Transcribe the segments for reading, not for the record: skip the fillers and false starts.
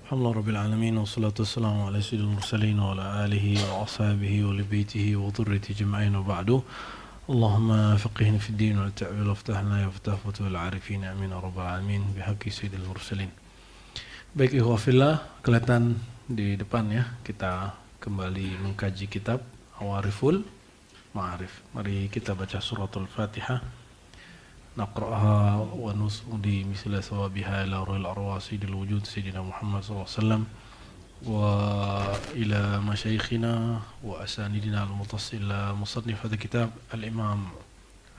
Alhamdulillah Rabbil Alamin wassalatu wassalamu ala sayyidil mursalin wa ala alihi wa ashabihi wa libitihi wa dhurriyyati jima'in wa ba'du. Allahumma faqihna fid din wa ta'wil waftahna ya fatah fatul arifin amin ya rabbal alamin bihaqqi sayyidil mursalin. Baik ikhwah fillah, kelihatan di depan ya, kita kembali mengkaji kitab Awariful Ma'arif. Mari kita baca suratul Fatihah. نقرأها ونصلي مثل ثوابها إلى روح الأرواح سيد الوجود سيدنا محمد صلى الله عليه وسلم وإلى مشايخنا وأسانيدنا المتصلة مصنف هذا الكتاب الإمام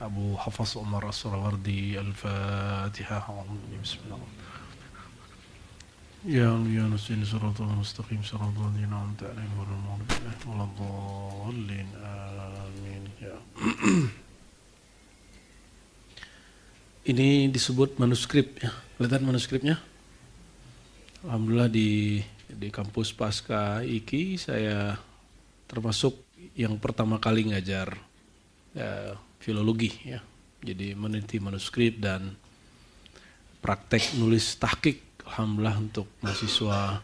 أبو حفص عمر السهروردي. الفاتحة. بسم الله. يا نسين صراط المستقيم صراط الذين أنعمت عليهم غير المغضوب عليهم ولا الضالين آمين. Ya. Ini disebut manuskrip ya. Lihat manuskripnya. Alhamdulillah di kampus Pasca IKI saya termasuk yang pertama kali ngajar filologi ya. Jadi meneliti manuskrip dan praktek nulis tahqiq alhamdulillah untuk mahasiswa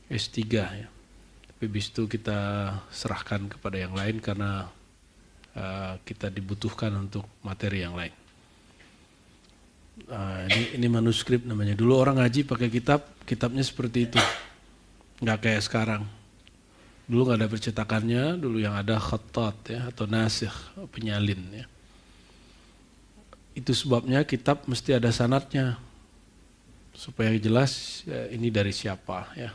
S3 ya. Tapi habis itu kita serahkan kepada yang lain karena kita dibutuhkan untuk materi yang lain. Ini manuskrip namanya. Dulu orang ngaji pakai kitabnya seperti itu, nggak kayak sekarang. Dulu nggak ada percetakannya, dulu yang ada khattat ya atau nasikh, penyalin ya. Itu sebabnya kitab mesti ada sanadnya supaya jelas ya, ini dari siapa ya.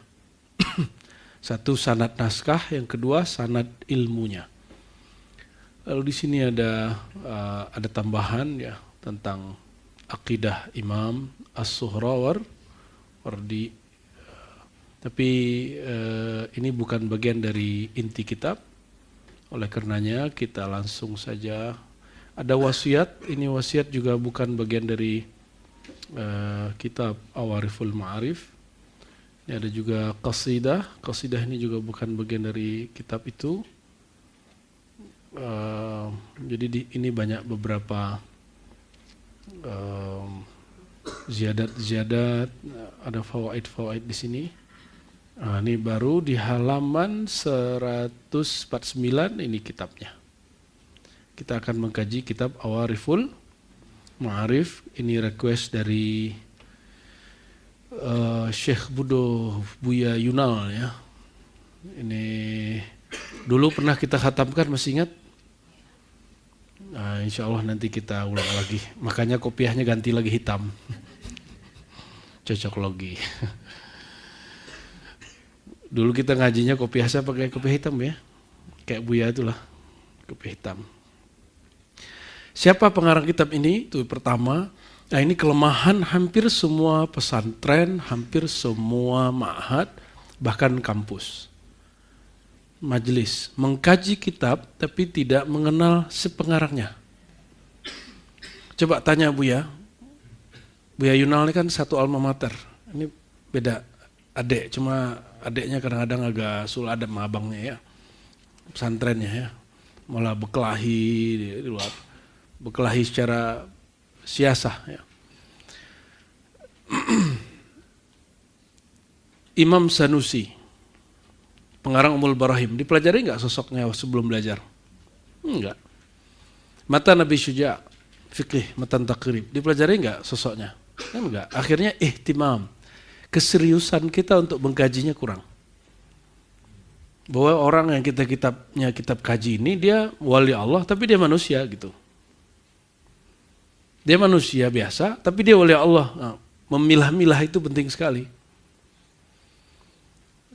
Satu sanad naskah, yang kedua sanad ilmunya. Lalu di sini ada tambahan ya tentang akidah Imam As-Suhrawardi. Tapi ini bukan bagian dari inti kitab. Oleh karenanya kita langsung saja. Ada wasiat, ini wasiat juga bukan bagian dari kitab Awariful Ma'arif. Ini ada juga qasidah. Qasidah ini juga bukan bagian dari kitab itu. Jadi ini banyak beberapa ziyadat, ada fawaid di sini. Ini baru di halaman 149 ini kitabnya. Kita akan mengkaji kitab Awariful Ma'arif. Ini request dari Syekh Buya Yunal ya. Ini dulu pernah kita khatamkan, masih ingat? Insya Allah nanti kita ulang lagi. Makanya kopiahnya ganti lagi hitam. Cocok logi. Dulu kita ngajinya kopiah saya pakai kopiah hitam ya. Kayak Buya itulah, kopiah hitam. Siapa pengarang kitab ini? Itu pertama. Nah ini kelemahan hampir semua pesantren, hampir semua ma'had, bahkan kampus. Majelis mengkaji kitab tapi tidak mengenal si pengarangnya. Coba tanya Buya Yunal ini kan satu alma mater. Ini beda adik, cuma adiknya kadang-kadang agak suladam sama abangnya ya. Pesantrennya ya. Malah bekelahi di luar. Bekelahi secara siasah ya. Imam Sanusi, pengarang Ummul Barahim, dipelajari nggak sosoknya sebelum belajar? Enggak. Matan Nabi Syuja, fikih, matan takrib, dipelajari nggak sosoknya? Enggak. Akhirnya ihtimam, keseriusan kita untuk mengkajinya kurang. Bahwa orang yang kitab kaji ini dia wali Allah, tapi dia manusia gitu. Dia manusia biasa, tapi dia wali Allah. Nah, memilah-milah itu penting sekali.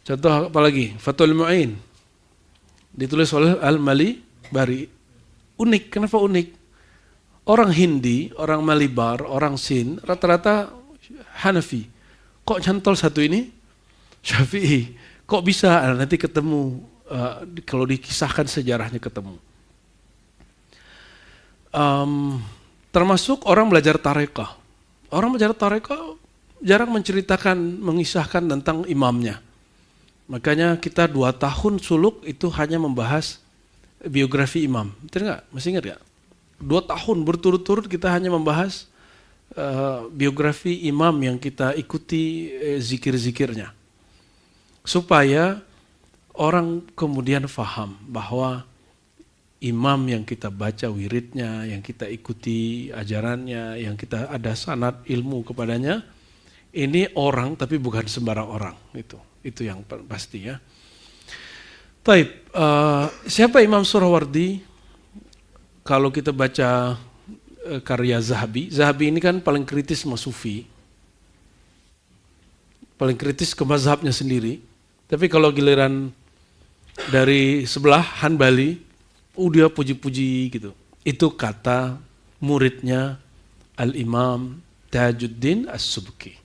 Contoh apalagi Fathul Mu'in ditulis oleh Al-Mali Bari. Unik, kenapa unik? Orang Hindi, orang Malibar, orang Sin rata-rata Hanafi. Kok cantol satu ini? Syafi'i. Kok bisa? Nanti ketemu kalau dikisahkan sejarahnya ketemu. Termasuk orang belajar tarekah. Orang belajar tarekah jarang menceritakan, mengisahkan tentang imamnya. Makanya kita 2 tahun suluk itu hanya membahas biografi imam. Betul nggak? Masih ingat nggak? 2 tahun berturut-turut kita hanya membahas biografi imam yang kita ikuti zikir-zikirnya. supaya orang kemudian faham bahwa imam yang kita baca wiridnya, yang kita ikuti ajarannya, yang kita ada sanad ilmu kepadanya, ini orang tapi bukan sembarang orang. Itu yang pasti ya. Taib, siapa Imam Surawardi? Kalau kita baca karya Zahabi ini kan paling kritis sama Sufi, paling kritis ke mazhabnya sendiri. Tapi kalau giliran dari sebelah Hanbali, dia puji-puji gitu. Itu kata muridnya Al-Imam Tajuddin As-Subki.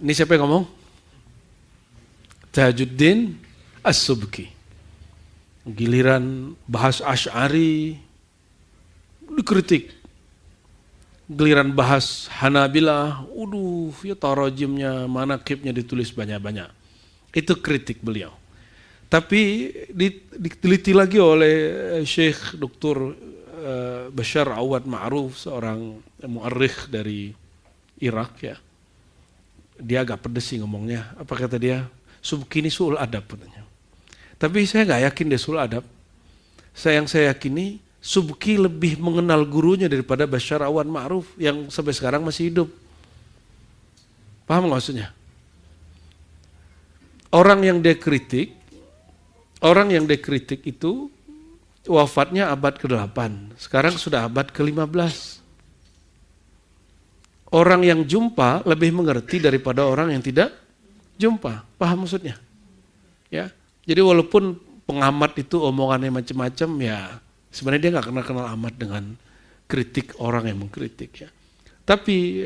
Ini siapa yang ngomong? Tajuddin As-Subki. Giliran bahas Asy'ari dikritik. Giliran bahas Hanabilah, ya tarajimnya, manaqibnya ditulis banyak-banyak. Itu kritik beliau. Tapi diteliti lagi oleh Syekh Dr. Bashar Awad Ma'ruf, seorang mu'arrikh dari Irak ya. Dia agak pedes sih ngomongnya. Apa kata dia? Subki ini su'ul adab katanya. Tapi saya nggak yakin dia su'ul adab. Yang saya yakini Subki lebih mengenal gurunya daripada Bashar Awad Ma'ruf yang sampai sekarang masih hidup. Paham nggak maksudnya? Orang yang dia kritik itu wafatnya abad ke-8. Sekarang sudah abad ke-15. Orang yang jumpa lebih mengerti daripada orang yang tidak jumpa. Paham maksudnya? Ya. Jadi walaupun pengamat itu omongannya macam-macam ya, sebenarnya dia nggak kenal amat dengan kritik orang yang mengkritik ya. Tapi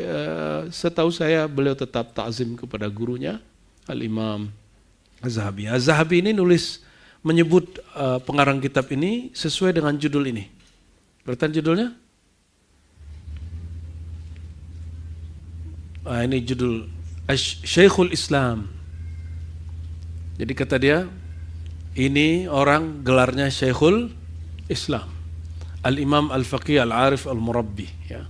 setahu saya beliau tetap ta'zim kepada gurunya Al-Imam Az-Zahabi. Az-Zahabi ini menyebut pengarang kitab ini sesuai dengan judul ini. Berarti judulnya? Ini judul Syekhul Islam. Jadi kata dia, ini orang gelarnya Syekhul Islam. Al-Imam Al-Faqih Al-Arif Al-Murabbi ya.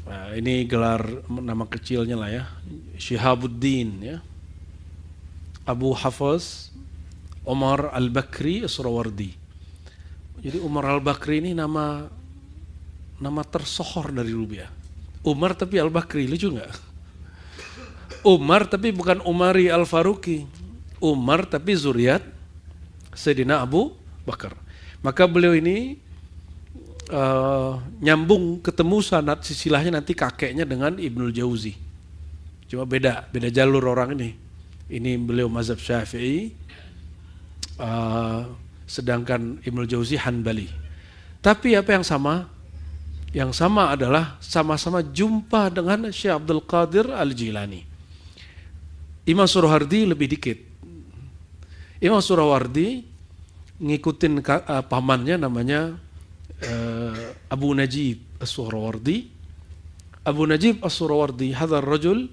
Nah, ini gelar nama kecilnya lah ya. Syihabuddin ya. Abu Hafaz Umar Al-Bakri As-Surawardi. Jadi Umar Al-Bakri ini nama tersohor dari Rubia. Umar tapi Al-Bakri, lucu nggak? Umar tapi bukan Umari Al-Faruqi. Umar tapi zuriat Sayyidina Abu Bakar. Maka beliau ini nyambung ketemu sanad silsilahnya nanti kakeknya dengan Ibnul Jauzi. Cuma beda jalur orang ini. Ini beliau mazhab Syafi'i, sedangkan Ibnul Jauzi Hanbali. Tapi apa yang sama? Yang sama adalah sama-sama jumpa dengan Syekh Abdul Qadir Al-Jilani. Imam Surawardi lebih dikit. Imam Surawardi ngikutin pamannya namanya Abu Najib As-Surawardi. Abu Najib As-Surawardi hadha rajul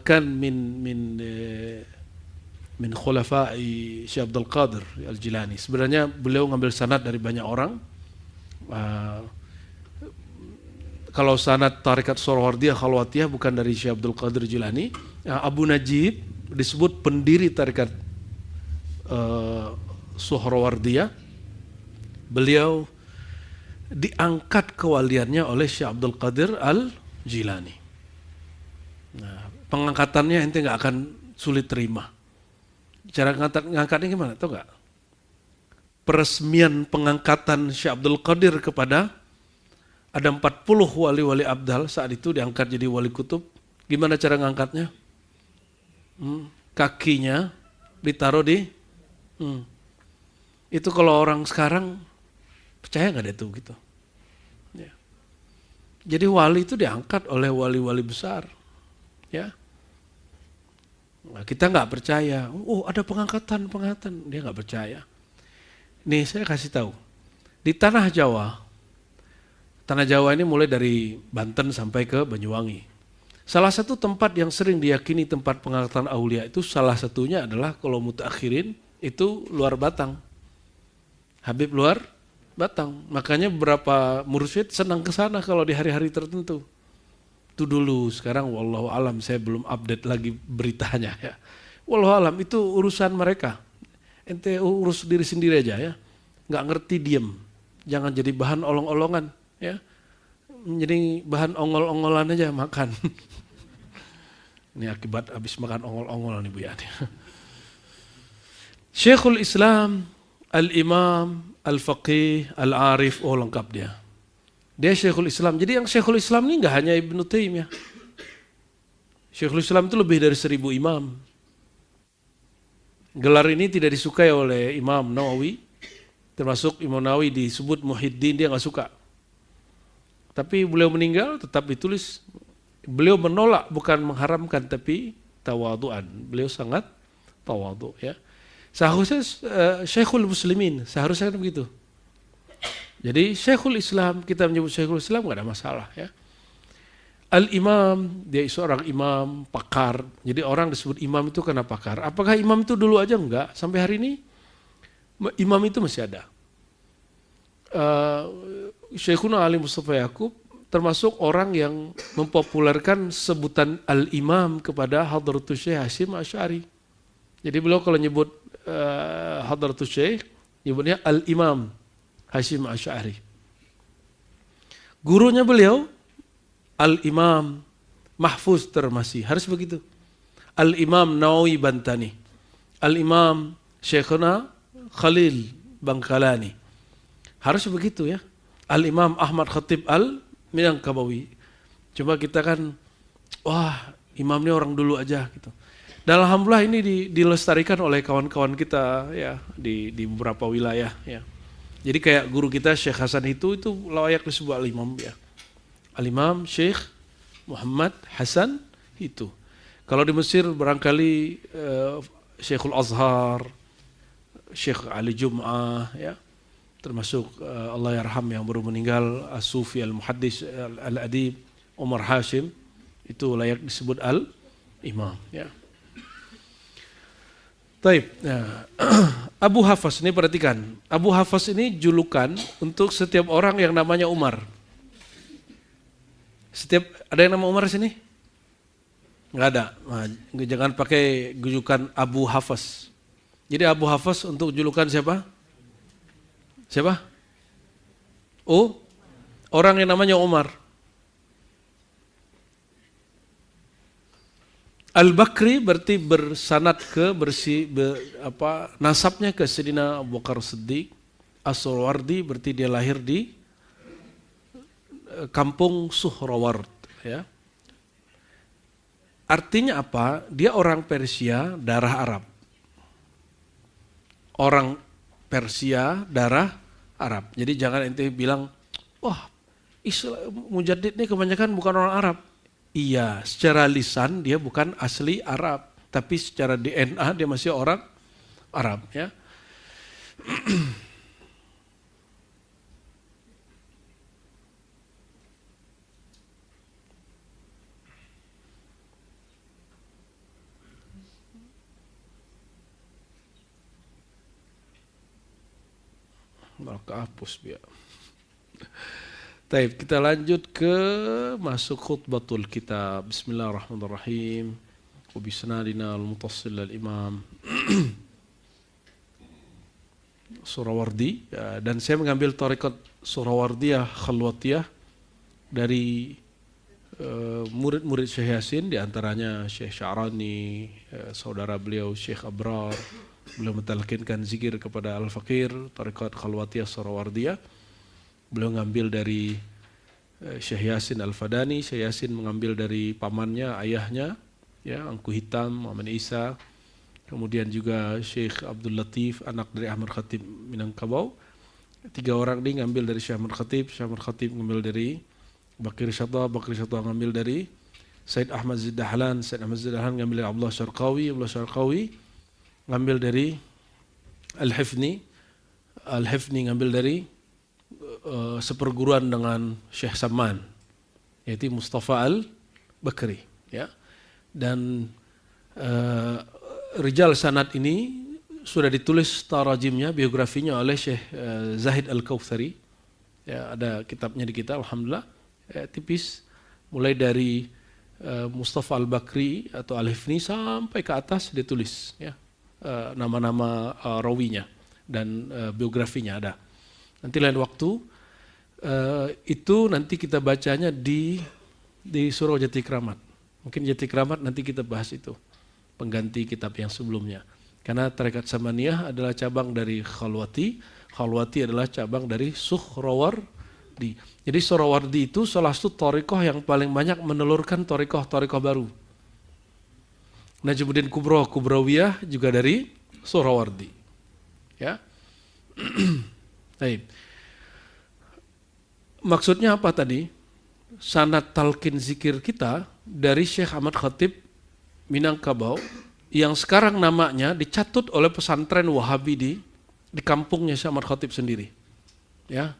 kan min khulafa'i Syekh Abdul Qadir Al-Jilani. Sebenarnya beliau ngambil sanad dari banyak orang. Kalau sanad tarikat Surawardi Khalwatiyah bukan dari Syekh Abdul Qadir Jilani. Abu Najib disebut pendiri tarikat Suhrawardiyah. Beliau diangkat kewaliannya oleh Syekh Abdul Qadir Al-Jilani. Nah, pengangkatannya ente nggak akan sulit terima. Cara ngangkatnya gimana? Tahu nggak? Peresmian pengangkatan Syekh Abdul Qadir kepada ada 40 wali-wali abdal saat itu diangkat jadi wali kutub. Gimana cara ngangkatnya? Kakinya ditaruh di itu kalau orang sekarang percaya nggak ada itu gitu. Ya. Jadi wali itu diangkat oleh wali-wali besar, ya. Nah, kita nggak percaya. Ada pengangkatan, dia nggak percaya. Nih saya kasih tahu di tanah Jawa ini mulai dari Banten sampai ke Banyuwangi. Salah satu tempat yang sering diyakini tempat pengangkatan aulia itu salah satunya adalah kalau mutakhirin itu Luar Batang. Habib Luar Batang. Makanya beberapa mursyid senang ke sana kalau di hari-hari tertentu. Itu dulu, sekarang wallahu alam saya belum update lagi beritanya ya. Wallahu alam itu urusan mereka. Ente urus diri sendiri aja ya. Nggak ngerti diem. Jangan jadi bahan olong-olongan ya. Jadi bahan ongol-ongolan aja makan. Ini akibat habis makan ongol-ongol nih Bu ya. Syekhul Islam, Al-Imam, Al-Faqih, Al-Arif, oh lengkap dia. Dia Syekhul Islam. Jadi yang Syekhul Islam ini nggak hanya Ibnu Taimiyah. Syekhul Islam itu lebih dari 1000 imam. Gelar ini tidak disukai oleh Imam Nawawi. Termasuk Imam Nawawi disebut Muhyiddin, dia nggak suka. Tapi beliau meninggal tetap ditulis. Beliau menolak, bukan mengharamkan, tapi tawadu'an. Beliau sangat tawadu' ya. Seharusnya Syekhul Muslimin, seharusnya kan begitu. Jadi Syekhul Islam, kita menyebut Syekhul Islam nggak ada masalah ya. Al-Imam, dia seorang imam, pakar. Jadi orang disebut imam itu karena pakar. Apakah imam itu dulu aja? Enggak. Sampai hari ini imam itu masih ada. Syekhuna Ali Mustafa Yaqub termasuk orang yang mempopulerkan sebutan Al-Imam kepada Hadratus Syekh Hasyim Asy'ari. Jadi beliau kalau nyebut Hadratus Syekh, nyebutnya Al-Imam Hasyim Asy'ari. Gurunya beliau Al-Imam Mahfuz Tirmizi, harus begitu. Al-Imam Nawawi Bantani, Al-Imam Syekhuna Khalil Bangkalani, harus begitu ya. Al-Imam Ahmad Khatib Al-Minangkabawi. Coba kita kan, wah imam ini orang dulu aja gitu. Dan alhamdulillah ini dilestarikan oleh kawan-kawan kita ya di beberapa wilayah ya. Jadi kayak guru kita Syekh Hasan itu layak disebut al-imam ya. Al-Imam Syekh Muhammad Hasan itu. Kalau di Mesir barangkali Syekhul Azhar, Syekh Ali Jum'ah ya. Termasuk Allah yarham yang baru meninggal As-Sufi Al-Muhaddis Al-Adib Umar Hashim, itu layak disebut al-imam ya. Taib. Nah, Abu Hafs ini perhatikan. Abu Hafs ini julukan untuk setiap orang yang namanya Umar. Ada yang nama Umar di sini? Enggak ada. Nah, jangan pakai julukan Abu Hafs. Jadi Abu Hafs untuk julukan siapa? Siapa? Oh, orang yang namanya Umar. Al-Bakri berarti bersanad ke nasabnya ke Sayyidina Abu Bakar Siddiq. As-Surawardi berarti dia lahir di kampung Suhraward ya. Artinya apa? Dia orang Persia, darah Arab. Orang Persia, darah Arab. Jadi jangan ente bilang, wah Mujaddid ini kebanyakan bukan orang Arab. Iya, secara lisan dia bukan asli Arab, tapi secara DNA dia masih orang Arab ya. Maka hapus biar. Taib, kita lanjut ke masuk khutbatul kitab. Bismillahirrahmanirrahim. Wa bisnadina al-mutassil al-imam Surawardi ya, dan saya mengambil tarikat Surawardiyah Khalwatiyah dari murid-murid Syekh Yasin, di antaranya Syekh Sya'rani, saudara beliau Syekh Abrar. Beliau mentalkinkan zikir kepada Al-Fakir, tarikat Khalwatiyah Surawardiyah. Beliau mengambil dari Syekh Yasin Al-Fadani. Syekh Yasin mengambil dari pamannya, ayahnya, ya, Angku Hitam, Muhammad Isa. Kemudian juga Syekh Abdul Latif, anak dari Ahmad Khatib Minangkabau. 3 orang ini ngambil dari Syekh Ahmad Khatib. Syekh Ahmad Khatib ngambil dari Bakir Syatah. Bakir Syatah ngambil dari Said Ahmad Ziddahlan. Said Ahmad Ziddahlan ngambil dari Abdullah Syarqawi. Abdullah Syarqawi ngambil dari Al-Hifni. Al-Hifni ngambil dari seperguruan dengan Syekh Saman, yaitu Mustafa Al-Bakri ya. Dan rijal sanad ini sudah ditulis tarajimnya, biografinya oleh Syekh Zahid Al-Kautsari ya, ada kitabnya di kita alhamdulillah ya, tipis, mulai dari Mustafa Al-Bakri atau Al-Hifni sampai ke atas dia tulis ya nama-nama rawinya dan biografinya ada. Nanti lain waktu itu nanti kita bacanya di Surah Jati Kramat. Mungkin Jati Kramat nanti kita bahas itu, pengganti kitab yang sebelumnya. Karena tarekat Samaniyah adalah cabang dari Khalwati, Khalwati adalah cabang dari Suhrawardi. Jadi Suhrawardi itu salah satu thariqah yang paling banyak menelurkan thariqah baru. Najmuddin Kubrawiyah juga dari Suhrawardi. Ya. Baik. Maksudnya apa tadi? Sanad talqin zikir kita dari Syekh Ahmad Khatib Minangkabau yang sekarang namanya dicatut oleh pesantren Wahabi di kampungnya Syekh Ahmad Khatib sendiri. Ya.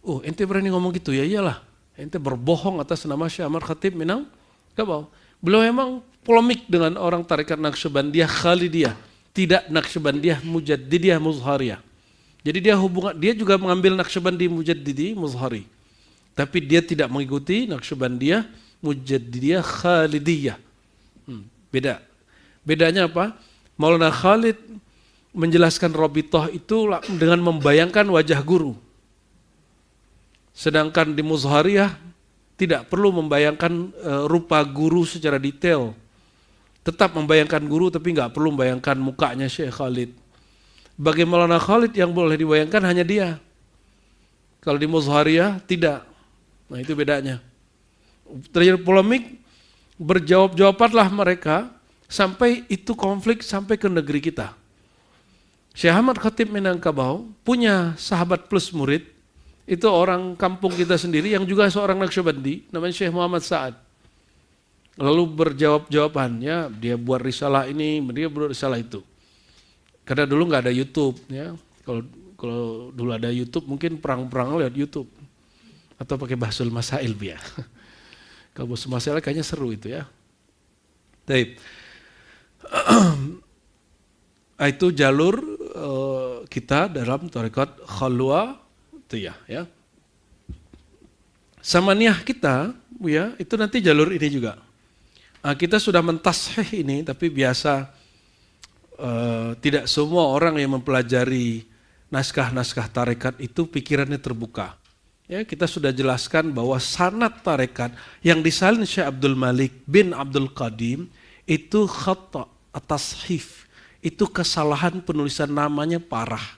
Oh, ente berani ngomong gitu? Ya iyalah. Ente berbohong atas nama Syekh Ahmad Khatib Minangkabau. Beliau memang polemik dengan orang tarekat Naqsyabandiyah Khalidiyah, tidak Naqsyabandiyah Mujaddidiyah Muzhariyah. Jadi dia juga mengambil Naqsyabandi Mujaddidi Muzhari. Tapi dia tidak mengikuti Naqsyabandiyah Mujaddidiyah Khalidiyah. Beda. Bedanya apa? Maulana Khalid menjelaskan Rabithah itu dengan membayangkan wajah guru. Sedangkan di Muzhariyah tidak perlu membayangkan rupa guru secara detail. Tetap membayangkan guru tapi nggak perlu membayangkan mukanya Syekh Khalid. Bagi Maulana Khalid yang boleh dibayangkan hanya dia. Kalau di Muzhariyah tidak. Nah itu bedanya. Terjadi polemik, berjawab-jawabanlah mereka sampai itu konflik sampai ke negeri kita. Syekh Ahmad Khatib Minangkabau punya sahabat plus murid. Itu orang kampung kita sendiri yang juga seorang Naqsyabandi, namanya Syekh Muhammad Sa'ad. Lalu berjawab-jawaban, ya dia buat risalah ini, dia buat risalah itu. Karena dulu nggak ada YouTube, ya. Kalau dulu ada YouTube mungkin perang-perang lihat YouTube atau pakai Bahsul Masail ya. Kalau Bahsul Masail kayaknya seru itu ya. Baik. Itu jalur kita dalam tarekat Khalwa. Itu ya. Samaniyah kita, ya, itu nanti jalur ini juga. Kita sudah mentashih ini, tapi biasa tidak semua orang yang mempelajari naskah-naskah tarekat itu pikirannya terbuka. Ya, kita sudah jelaskan bahwa sanad tarekat yang disalin Syekh Abdul Malik bin Abdul Qadim itu khata atas hif, itu kesalahan penulisan namanya parah.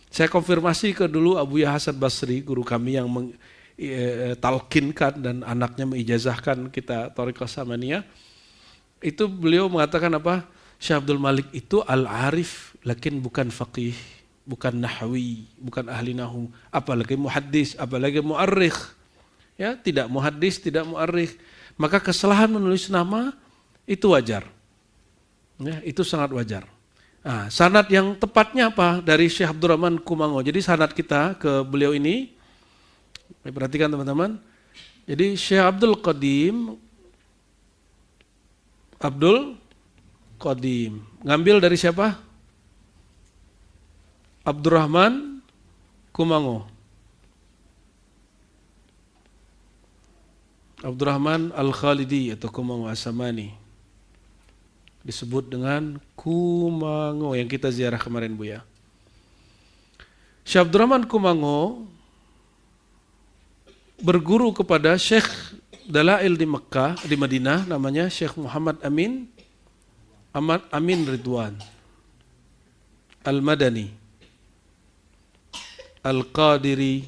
Saya konfirmasi ke dulu Abuya Hasan Basri, guru kami yang talkinkan dan anaknya mengijazahkan kita Thariqah Samaniyah. Itu beliau mengatakan apa? Syekh Abdul Malik itu al-arif, lakin bukan faqih, bukan nahwi, bukan ahli nahu, apalagi muhaddis, apalagi mu'arrikh. Ya, tidak muhaddis, tidak mu'arrikh. Maka kesalahan menulis nama itu wajar. Ya, itu sangat wajar. Nah, sanad yang tepatnya apa? Dari Syekh Abdurrahman Kumango. Jadi sanad kita ke beliau ini, perhatikan teman-teman. Jadi Syekh Abdul Qadim, ngambil dari siapa? Abdurrahman Kumango. Abdurrahman Al-Khalidi atau Kumango As-Samani. Disebut dengan Kumango yang kita ziarah kemarin Bu ya. Syekh Abdurrahman Kumango berguru kepada Syekh Dalail di Mekah, di Madinah, namanya Syekh Muhammad Amin Ridwan Al-Madani Al-Qadiri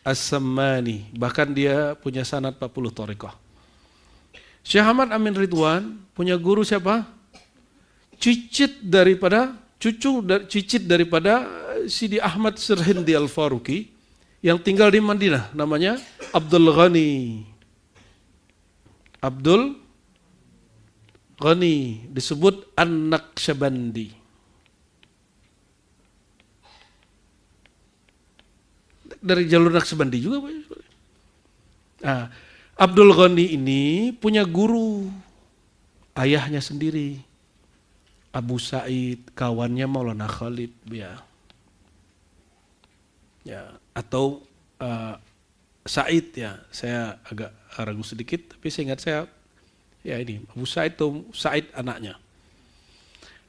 As-Sammani. Bahkan dia punya sanad 40 thariqah. Syekh Ahmad Amin Ridwan punya guru siapa? Cicit daripada Sidi Ahmad Sirhindi Al-Faruqi yang tinggal di Madinah, namanya Abdul Ghani, disebut An-Naqsyabandi. Dari jalur Naqsyabandi juga Pak. Nah, Abdul Ghani ini punya guru, ayahnya sendiri, Abu Sa'id, kawannya Maulana Khalid, ya. Atau Said ya, saya agak ragu sedikit, tapi saya ingat ya ini Abu Said itu Said anaknya.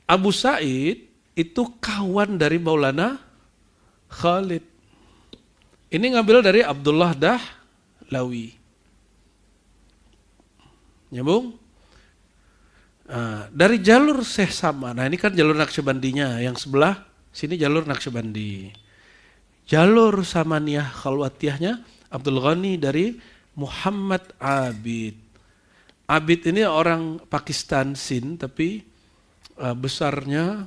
Abu Said itu kawan dari Maulana Khalid. Ini ngambil dari Abdullah Dahlawi. Nyambung? Dari jalur Syekh Saman. Nah ini kan jalur Naqsyabandinya, yang sebelah sini jalur Naqsyabandi. Jalur Samaniyah Khalwatiyahnya Abdul Ghani dari Muhammad Abid. Abid ini orang Pakistan, Sind, tapi besarnya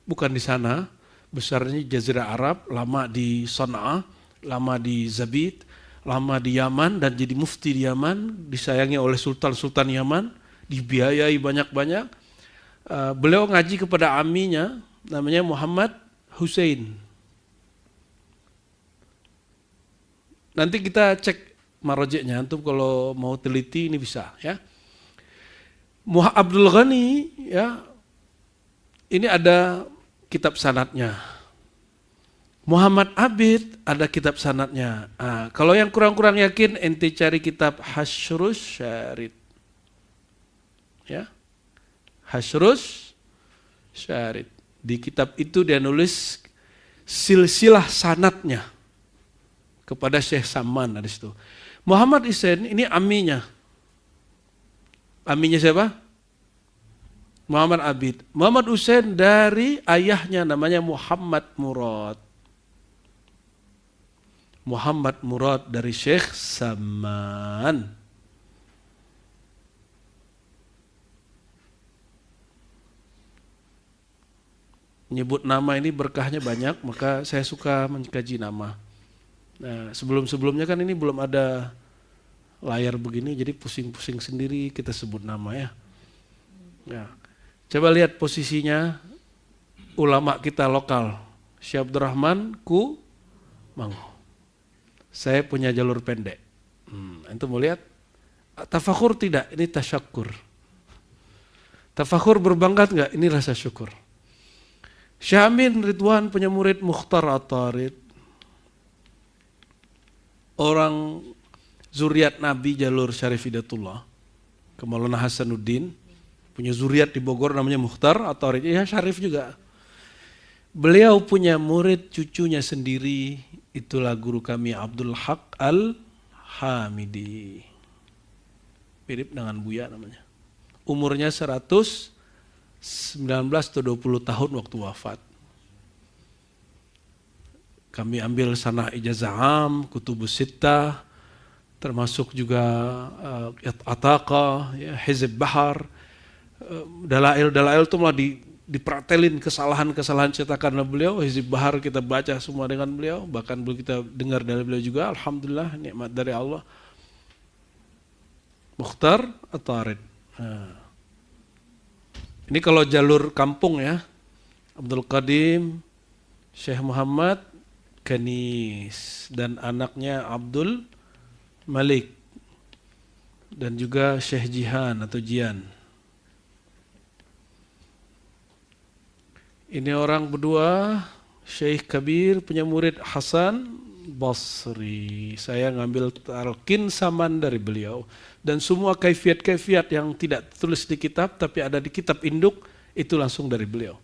bukan di sana, besarnya Jazirah Arab, lama di Sana'a, lama di Zabid, lama di Yaman dan jadi mufti di Yaman, disayangi oleh sultan-sultan Yaman, dibiayai banyak-banyak. Beliau ngaji kepada aminya, namanya Muhammad Hussein. Nanti kita cek marojeknya, antum kalau mau teliti ini bisa ya. Abdul Ghani ya, ini ada kitab sanadnya. Muhammad Abid ada kitab sanadnya. Kalau yang kurang-kurang yakin, ente cari kitab Hasyrus Syarid. Ya, Hasyrus Syarid. Di kitab itu dia nulis silsilah sanadnya kepada Syekh Saman di situ. Muhammad Hussein ini aminya. Aminya siapa? Muhammad Abid. Muhammad Hussein dari ayahnya namanya Muhammad Murad. Muhammad Murad dari Syekh Saman. Menyebut nama ini berkahnya banyak, maka saya suka mengkaji nama. Nah, sebelum-sebelumnya kan ini belum ada layar begini, jadi pusing-pusing sendiri kita sebut nama ya. Ya. Coba lihat posisinya ulama kita lokal, Syekh Abdurrahman Mangu. Saya punya jalur pendek. Antum mau lihat? Tafakur tidak? Ini tasyakur. Tafakur berbangga enggak? Ini rasa syukur. Syekh Amin Ridwan punya murid Mukhtar At-Tarid. Orang zuriat Nabi jalur Syarif Hidatullah ke Maulana Hasanuddin, punya zuriat di Bogor namanya Mukhtar At-Tarid, ya Syarif juga. Beliau punya murid cucunya sendiri, itulah guru kami Abdul Haq Al-Hamidi. Mirip dengan Buya namanya. Umurnya 119 atau 20 tahun waktu wafat. Kami ambil sanah ijazah am, kutubus sittah, termasuk juga Ataqa, ya, Hizb Bahar, Dalail itu malah dipratelin kesalahan-kesalahan cetakan beliau. Hizb Bahar kita baca semua dengan beliau, bahkan kita dengar dari beliau juga. Alhamdulillah, nikmat dari Allah. Mukhtar At-Tarid. Ini kalau jalur kampung ya, Abdul Qadim, Syekh Muhammad Kanis dan anaknya Abdul Malik dan juga Syekh Jihan atau Jian. Ini orang berdua, Syekh Kabir punya murid Hasan Basri. Saya ngambil talqin saman dari beliau dan semua kaifiat-kaifiat yang tidak tertulis di kitab tapi ada di kitab induk itu langsung dari beliau.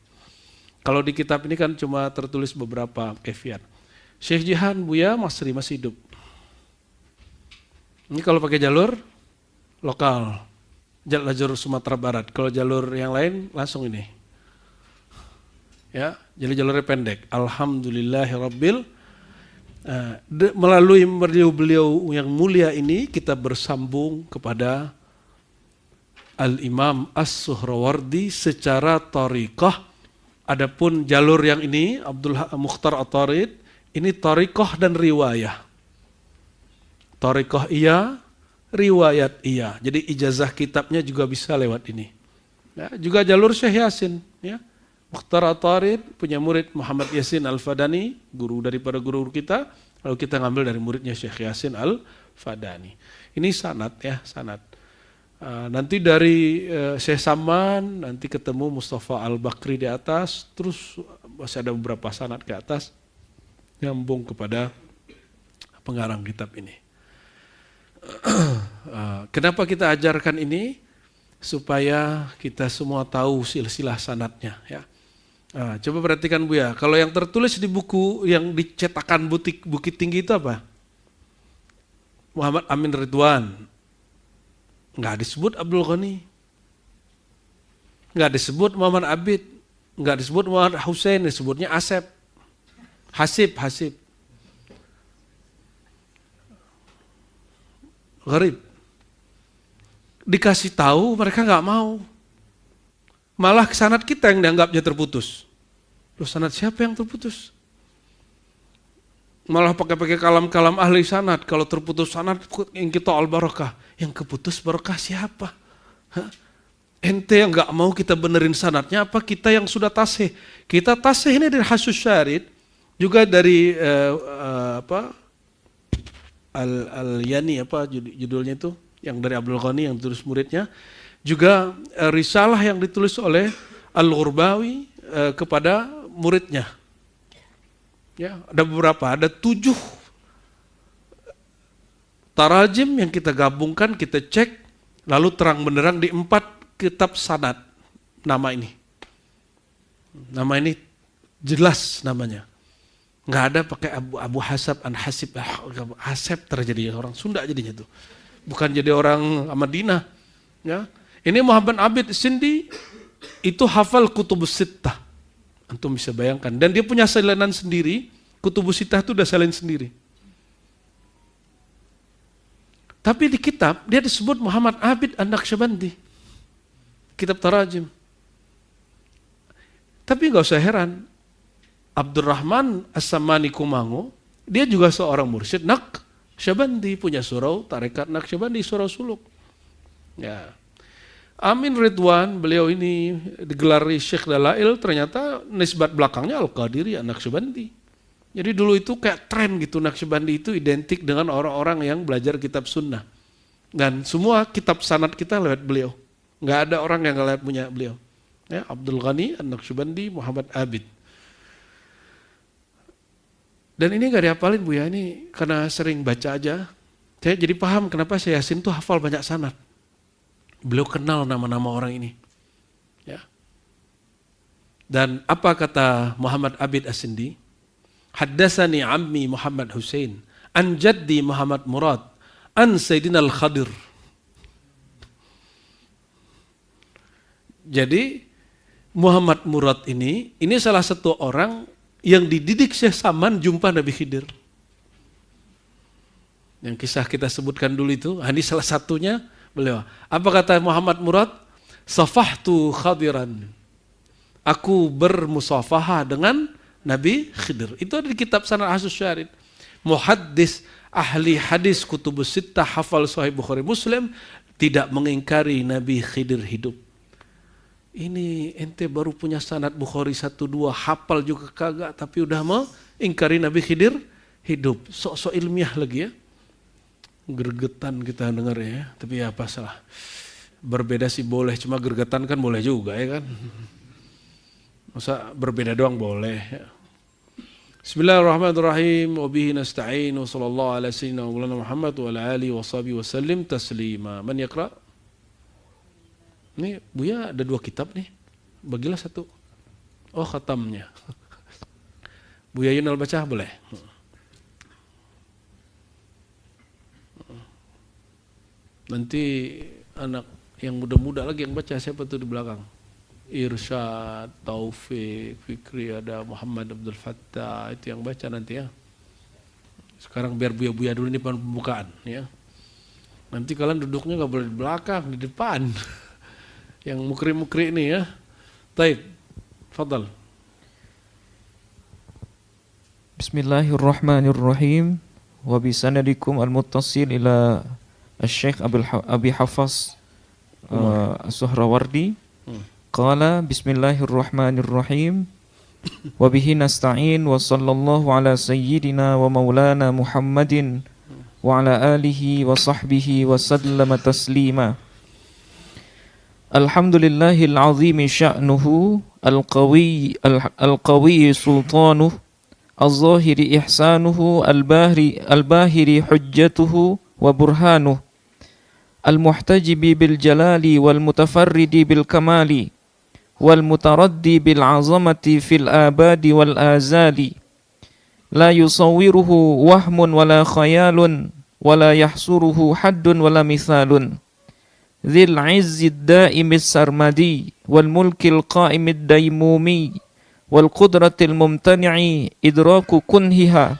Kalau di kitab ini kan cuma tertulis beberapa kaifiat. Syekh Jihan Buya masih hidup. Ini kalau pakai jalur lokal, jalur Sumatera Barat. Kalau jalur yang lain langsung ini. Ya, jadi jalurnya pendek. Alhamdulillahirabbil. Melalui beliau yang mulia ini kita bersambung kepada Al-Imam As-Suhrawardi secara thariqah. Adapun jalur yang ini Abdul Mukhtar At-Tarid ini thariqah dan riwayah. Thariqah iya, riwayat iya. Jadi ijazah kitabnya juga bisa lewat ini. Ya, juga jalur Syekh Yasin. Ya. Mukhtar At-Tarid punya murid Muhammad Yasin Al-Fadani, guru daripada guru kita. Lalu kita ngambil dari muridnya Syekh Yasin Al-Fadani. Ini sanad ya, sanad. Nanti dari Syekh Saman, nanti ketemu Mustafa Al-Bakri di atas, terus masih ada beberapa sanad ke atas, nyambung kepada pengarang kitab ini. Kenapa kita ajarkan ini? Supaya kita semua tahu silsilah sanadnya. Ya. Coba perhatikan Buya, kalau yang tertulis di buku yang dicetakan Bukit Tinggi itu apa? Muhammad Amin Ridwan. Nggak disebut Abdul Ghani. Nggak disebut Muhammad Abid. Nggak disebut Muhammad Hussein, disebutnya Asep. Hasib. Gharib. Dikasih tahu mereka nggak mau. Malah sanad kita yang dianggapnya terputus. Loh, sanad siapa yang terputus? Malah pakai kalam-kalam ahli sanad. Kalau terputus sanad yang kita al-barakah. Yang keputus barakah siapa? Hah? Ente yang nggak mau kita benerin sanadnya, apa kita yang sudah tasih? Kita tasih ini dari Hasus Syarid, juga dari Al-Yani apa judulnya itu, yang dari Abdul Ghani yang ditulis muridnya, juga risalah yang ditulis oleh Al-Ghurbawi kepada muridnya. Ya, ada beberapa, ada 7 tarajim yang kita gabungkan, kita cek, lalu terang benderang di 4 kitab sanad nama ini. Nama ini jelas namanya. Nggak ada pakai Abu Hasab, An Hasib. Hasib terjadi orang Sunda jadinya tuh. Bukan jadi orang Madinah. Ya. Ini Muhammad Abid Sindi itu hafal Kutubus Sittah. Antum bisa bayangkan. Dan dia punya salinan sendiri. Kutubus Sittah itu udah salin sendiri. Tapi di kitab dia disebut Muhammad Abid An-Naqsyabandi. Kitab tarajim. Tapi nggak usah heran, Abdurrahman As-Samani Kumango, dia juga seorang mursyid Naqsyabandi, punya surau tarekat Naqsyabandi, surau suluk. Ya. Amin Ridwan, beliau ini digelari Syekh Dalail, ternyata nisbat belakangnya Al-Qadiri Naqsyabandi. Jadi dulu itu kayak tren gitu, Naqsyabandi itu identik dengan orang-orang yang belajar kitab sunnah. Dan semua kitab sanad kita lewat beliau. Nggak ada orang yang nggak lihat punya beliau. Ya, Abdul Ghani, An-Naqsyabandi, Muhammad Abid. Dan ini nggak dihafalin Bu ya, ini karena sering baca aja. Saya jadi paham kenapa Syekh Yasin tuh hafal banyak sanad. Beliau kenal nama-nama orang ini. Ya. Dan apa kata Muhammad Abid As-Sindi? Haddatsani ammi Muhammad Hussein, an jaddi Muhammad Murad, an Sayyidina Al-Khadir. Jadi Muhammad Murad ini salah satu orang yang dididik Syekh Saman jumpa Nabi Khidir. Yang kisah kita sebutkan dulu itu, ini salah satunya beliau. Apa kata Muhammad Murad? Safahtu Khadiran. Aku bermusafahah dengan Nabi Khidir. Itu ada di kitab Sanad Hasus Syarid. Muhaddis, ahli hadis Kutubus Sittah, hafal Sahih Bukhari Muslim, tidak mengingkari Nabi Khidir hidup. Ini ente baru punya sanad Bukhari 1-2, hafal juga kagak, tapi udah mau ingkari Nabi Khidir hidup. Sok-sok ilmiah lagi ya. Gergetan kita dengar ya, tapi ya apa salah. Berbeda sih boleh, cuma gergetan kan boleh juga ya kan. Masa berbeda doang boleh ya. Bismillahirrahmanirrahim. Wa bihi nasta'in wa sallallahu ala sayyidina Muhammad wa ala alihi wa sahbihi wa sallim taslima. Man yaqra? Ini Buya ada 2 kitab nih, bagilah 1. Oh khatamnya. Buya Yunal baca boleh? Nanti anak yang muda-muda lagi yang baca, siapa tuh di belakang? Irsyad, Taufik, Fikri, ada Muhammad Abdul Fattah, itu yang baca nanti ya. Sekarang biar Buya-Buya dulu ini pembukaan ya. Nanti kalian duduknya gak boleh di belakang, di depan. Yang mukri-mukri ini ya. Taib, fadal. Bismillahirrahmanirrahim. Wa bisanadikum al-muttasil ila al-Syekh Abi Hafaz As-Suhrawardi. Qala bismillahirrahmanirrahim. Wa bihi nasta'in wa sallallahu ala sayyidina wa maulana Muhammadin wa ala alihi wa sahbihi wa sallama taslima. Alhamdulillahil azimi sya'nuhu al-qawi sultanuhu al-zahiri ihsanuhu al-bahiri hujjatuhu وبرهانه المحتجب بالجلال والمتفرد بالكمال والمتردي بالعظمة في الآباد والآزال لا يصوره وهم ولا خيال ولا يحصره حد ولا مثال ذي العز الدائم السرمدي والملك القائم الديمومي والقدرة الممتنع إدراك كنهها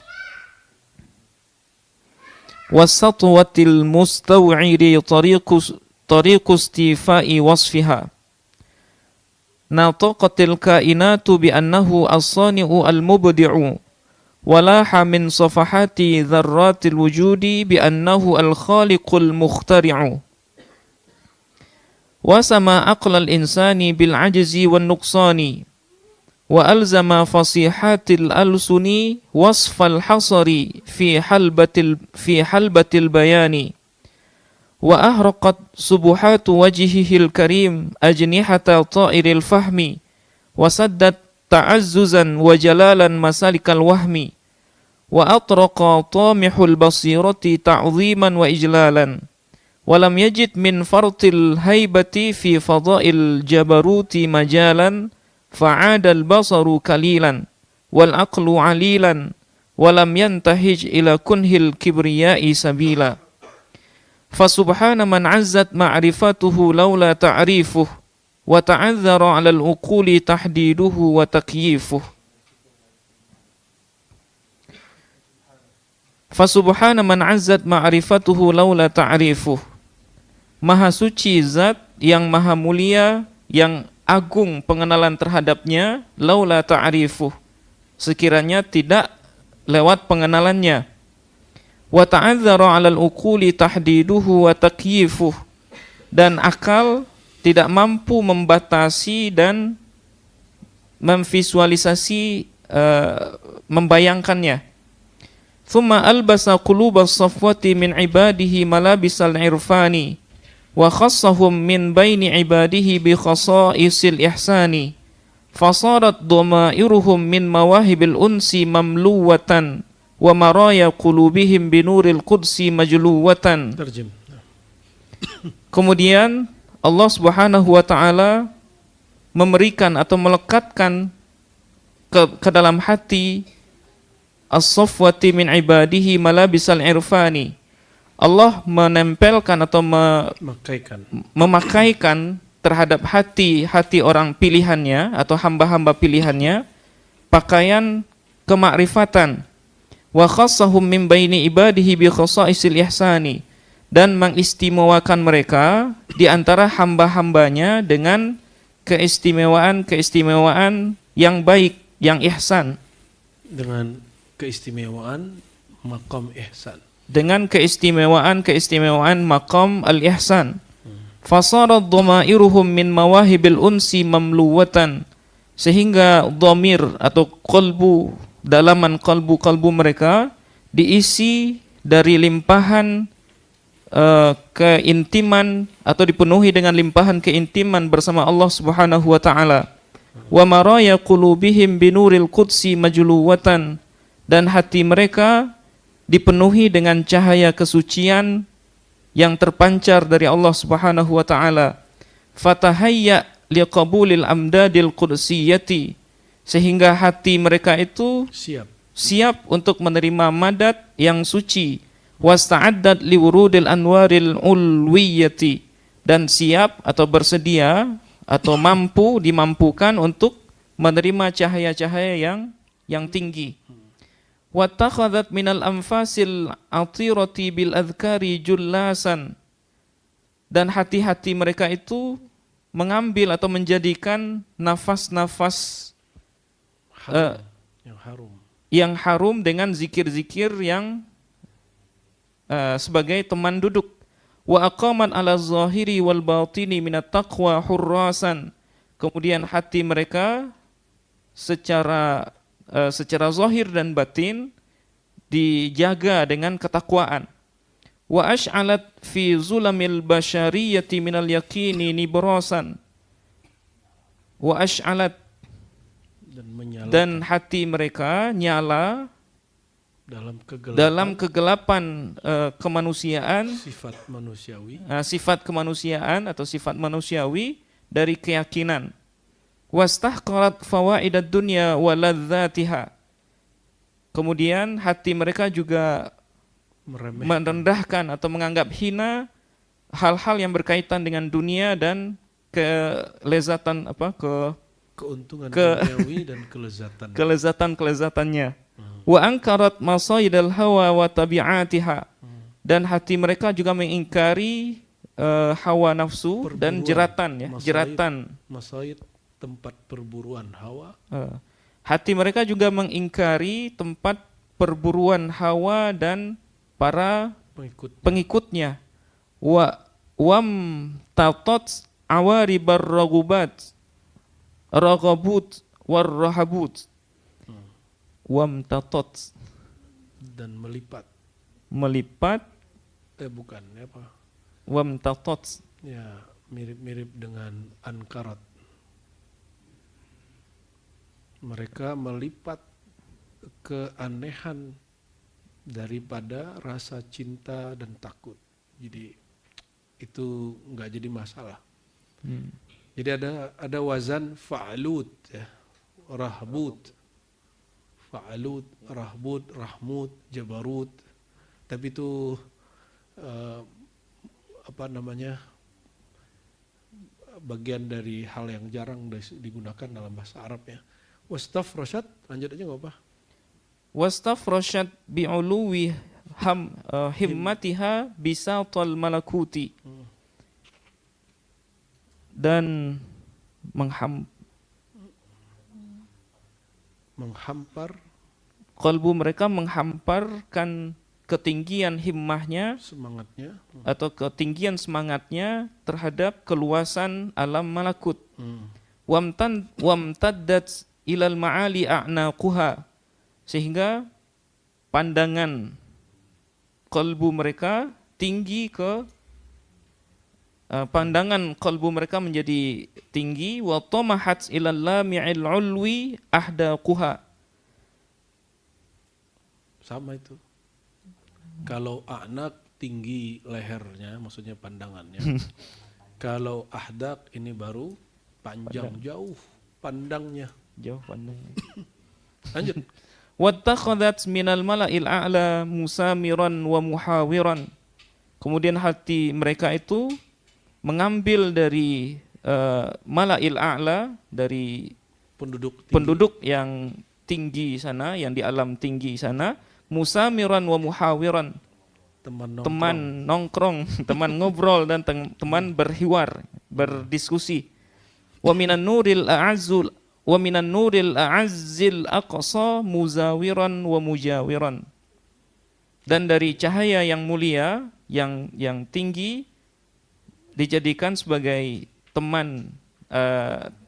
والسطوة المستوعر طريق استيفاء وصفها ناطقت الكائنات بأنه الصانع المبدع ولاح من صفحات ذرات الوجود بأنه الخالق المخترع وسما عقل الإنسان بالعجز والنقصان وألزم فصيحات الألسن وصف الحصر في حلبة البيان وأهرقت سبحات وجهه الكريم أجنحة طائر الفهم وسدت تعززا وجلالا مسالك الوهم وأطرق طامح البصيرة تعظيما وإجلالا ولم يجد من فرط الهيبة في فضاء الجبروت مجالا فعاد البصر كليلا والعقل عليلا ولم ينتهج إلى كنه الكبرياء سبيلا فسبحان من عزت معرفته لولا تعريفه وتعذر على العقول تحديده وتكييفه فسبحان من عزت معرفته لولا تعريفه Maha suci zat yang maha mulia, yang agung pengenalan terhadapnya, laula ta'rifuh, sekiranya tidak lewat pengenalannya. Wa ta'adzara 'alal uquli tahdiduhu wa takyifuh, dan akal tidak mampu membatasi dan memvisualisasi, membayangkannya. Thumma albasa qulubas safwati min ibadihi malabisal irfani wa khassahum min baini ibadihi bi khasaisil ihsani fasarat dhamairuhum min mawahibil unsi mamluwatan wa maraya qulubihim binuril qudsi majluwatan. Kemudian Allah Subhanahu wa taala memberikan atau melekatkan ke dalam hati as-safwati min ibadihi malabisal irfani. Allah menempelkan atau memakaikan terhadap hati orang pilihannya atau hamba-hamba pilihannya pakaian kemakrifatan. Wa khassahum min baini ibadihi bi khasaisil ihsani, dan mengistimewakan mereka di antara hamba-hambanya dengan keistimewaan yang baik, yang ihsan. Dengan keistimewaan maqam ihsan. Dengan keistimewaan maqam al-ihsan. Fasarat dhamairuhum min mawahibil unsi mamluwatan, sehingga dhamir atau qalbu, dalaman kalbu mereka diisi dari limpahan keintiman atau dipenuhi dengan limpahan keintiman bersama Allah Subhanahu wa taala. Wa maraya qulubihim binuril qudsi majluwatan, dan hati mereka dipenuhi dengan cahaya kesucian yang terpancar dari Allah Subhanahu wa taala. Fatahayya liqabulil amdadil qudsiyati, sehingga hati mereka itu siap untuk menerima madat yang suci. Wasta'addat liwurudil anwaril ulwiyati, dan siap atau bersedia atau dimampukan untuk menerima cahaya-cahaya yang tinggi. Wattakhadhat minal anfasil atirati bil adhkari jullasan, dan hati-hati mereka itu mengambil atau menjadikan nafas-nafas yang harum dengan zikir-zikir yang sebagai teman duduk. Wa aqaman ala zahiri wal batini minat taqwa hurrasan, kemudian hati mereka secara zahir dan batin dijaga dengan ketakwaan. Wa ash'alat fi zulamil basyariyati minal yaqini nibrasan. Wa ash'alat, dan hati mereka nyala dalam kegelapan kemanusiaan, sifat manusiawi, sifat kemanusiaan atau sifat manusiawi dari keyakinan. Wastahqarat fawaidad dunya wa ladzatiha. Kemudian hati mereka juga merendahkan atau menganggap hina hal-hal yang berkaitan dengan dunia dan kelezatan keuntungan duniawi dan kelezatan-kelezatannya. Wa ankarat masaidal hawa wa tabi'atiha. Dan hati mereka juga mengingkari hawa nafsu dan jeratan. Masaid, tempat perburuan hawa. Hati mereka juga mengingkari tempat perburuan hawa dan para pengikutnya. Wam tatot awaribar ragabut warrahabut. Wam tatot, dan melipat. Bukan apa? Wam tatot. Ya, mirip-mirip dengan ankarat. Mereka melipat keanehan daripada rasa cinta dan takut. Jadi itu nggak jadi masalah. Jadi ada wazan fa'alut, ya, rahbut, fa'alut, rahbut, rahmut, jabarut. Tapi itu bagian dari hal yang jarang digunakan dalam bahasa Arab, ya. Wastafrashat, lanjut aja nggak apa? Wastafrashat bi'uluwi himmatiha bisatal malakuti. Dan menghampar, kalbu mereka menghamparkan ketinggian himmahnya, semangatnya, atau ketinggian semangatnya terhadap keluasan alam malakut. Wamtaddat ilal ma'ali a'naquha, sehingga pandangan kalbu mereka tinggi ke pandangan kalbu mereka menjadi tinggi. Wa tamahat ilal lami'il ulwi ahdaquha. Sama itu. Kalau a'naq tinggi lehernya, maksudnya pandangannya. Kalau ahdaq ini baru panjang, jauh pandangnya. Lanjut. Wattakhadhat minal mala'il a'la musamiran wa muhawiran. Kemudian hati mereka itu mengambil dari mala'il a'la, dari penduduk yang tinggi sana, yang di alam tinggi sana, musamiran wa muhawiran, teman nongkrong, teman ngobrol dan teman berhiwar, berdiskusi. Wa minan nuril a'azzil aqsa muzawiran wa mujawiran. Dan dari cahaya yang mulia, yang tinggi, dijadikan sebagai teman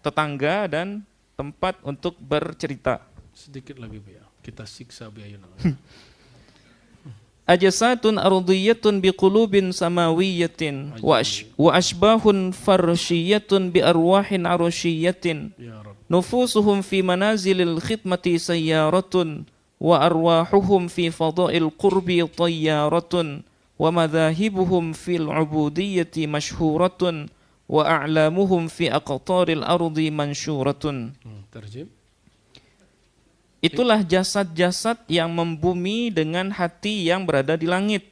tetangga dan tempat untuk bercerita. Sedikit lagi, Bu, ya. Kita siksa biaya. Ajasatun ardiyatun biqulubin samawiyatin wa ashbahun farshiyatun bi arwahin arushiyatin. Ya Rabb. Nufusuhum fi manazilil khidmati sayyaratun wa arwahuhum fi fadail qurbi tayyaratun wa madhahibuhum fil ubudiyyati mashhuratun wa a'lamuhum fi aqtaril ardi manshuratun. Terjem. Itulah jasad-jasad yang membumi dengan hati yang berada di langit.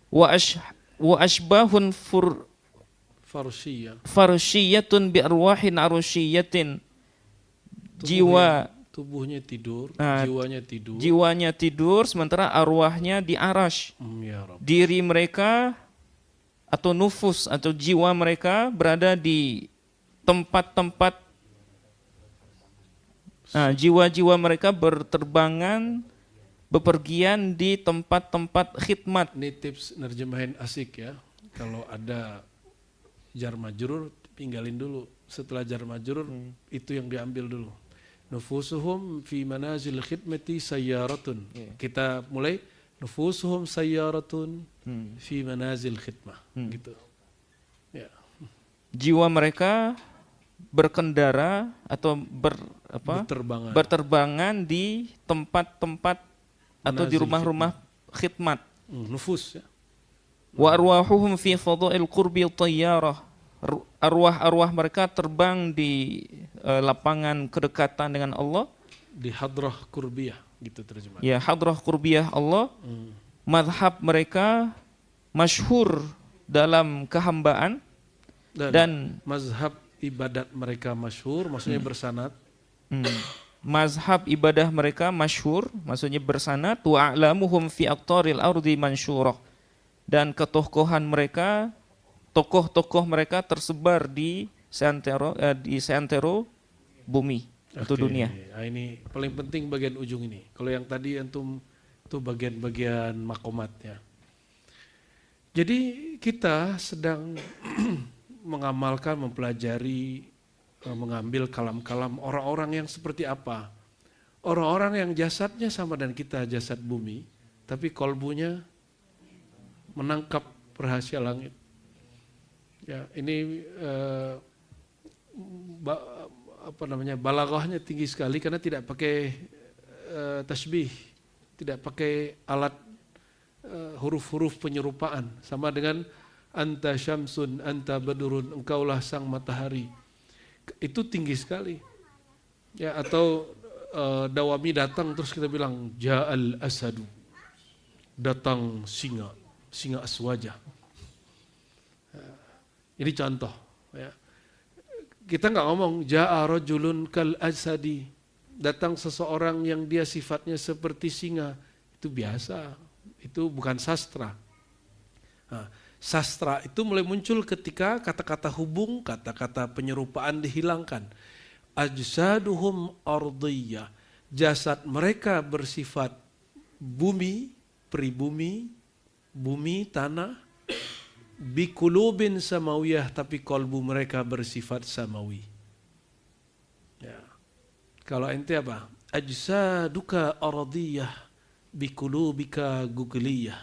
Wa ashbahun farshiyatun bi arwahin arushiyatin. Tubuhnya tidur, jiwanya tidur, sementara arwahnya di arash. Ya Rabb. Diri mereka atau nufus atau jiwa mereka berada di tempat-tempat, jiwa-jiwa mereka berterbangan, bepergian di tempat-tempat khidmat. Ini tips nerjemahin asik, ya. Kalau ada jar majrur, tinggalin dulu. Setelah jar majrur, itu yang diambil dulu. Nufusuhum fi manazil khidmati sayyaratun. Kita mulai nufusuhum sayyaratun fi manazil khidmah. Gitu. Ya. Jiwa mereka berkendara atau berterbangan di tempat-tempat atau di Manazil rumah-rumah khidmat. Nufus ya. Wa arwahuhum fi fadail qurbi tayyarah. Arwah-arwah mereka terbang di lapangan kedekatan dengan Allah. Di hadrah kurbiyah gitu terjemah. Ya, hadrah qurbiyah Allah. Madhab mereka masyhur dalam kehambaan dan mazhab ibadat mereka masyhur, maksudnya bersanad. mazhab ibadah mereka masyhur, maksudnya bersanad. Wa a'lamuhum fi aqtaril ardi mansyurah. Dan ketokohan mereka, tokoh-tokoh mereka tersebar di seantero bumi atau dunia. Nah, ini paling penting bagian ujung ini. Kalau yang tadi antum itu bagian-bagian makomatnya. Jadi kita sedang mengamalkan, mempelajari, mengambil kalam-kalam orang-orang yang seperti apa. Orang-orang yang jasadnya sama dengan kita, jasad bumi, tapi kolbunya menangkap rahasia langit. Ya, ini balaghahnya tinggi sekali karena tidak pakai tasbih, tidak pakai alat huruf-huruf penyerupaan, sama dengan anta syamsun, anta badurun, engkaulah sang matahari. Itu tinggi sekali. Ya, atau Dawami datang terus kita bilang ja'al asadu, datang singa aswaja. Ini contoh ya. Kita nggak ngomong ja'a rajulun kal asadi, datang seseorang yang dia sifatnya seperti singa. Itu biasa, itu bukan sastra. Nah, sastra itu mulai muncul ketika kata-kata hubung, kata-kata penyerupaan dihilangkan. Ajsaduhum ardiyah, jasad mereka bersifat bumi, pribumi, bumi, tanah. Bikulubin samawiyah, tapi kolbu mereka bersifat samawi. Ya. Kalau ente apa? Ajsaduka ardiyah, bikulubika gugliyah.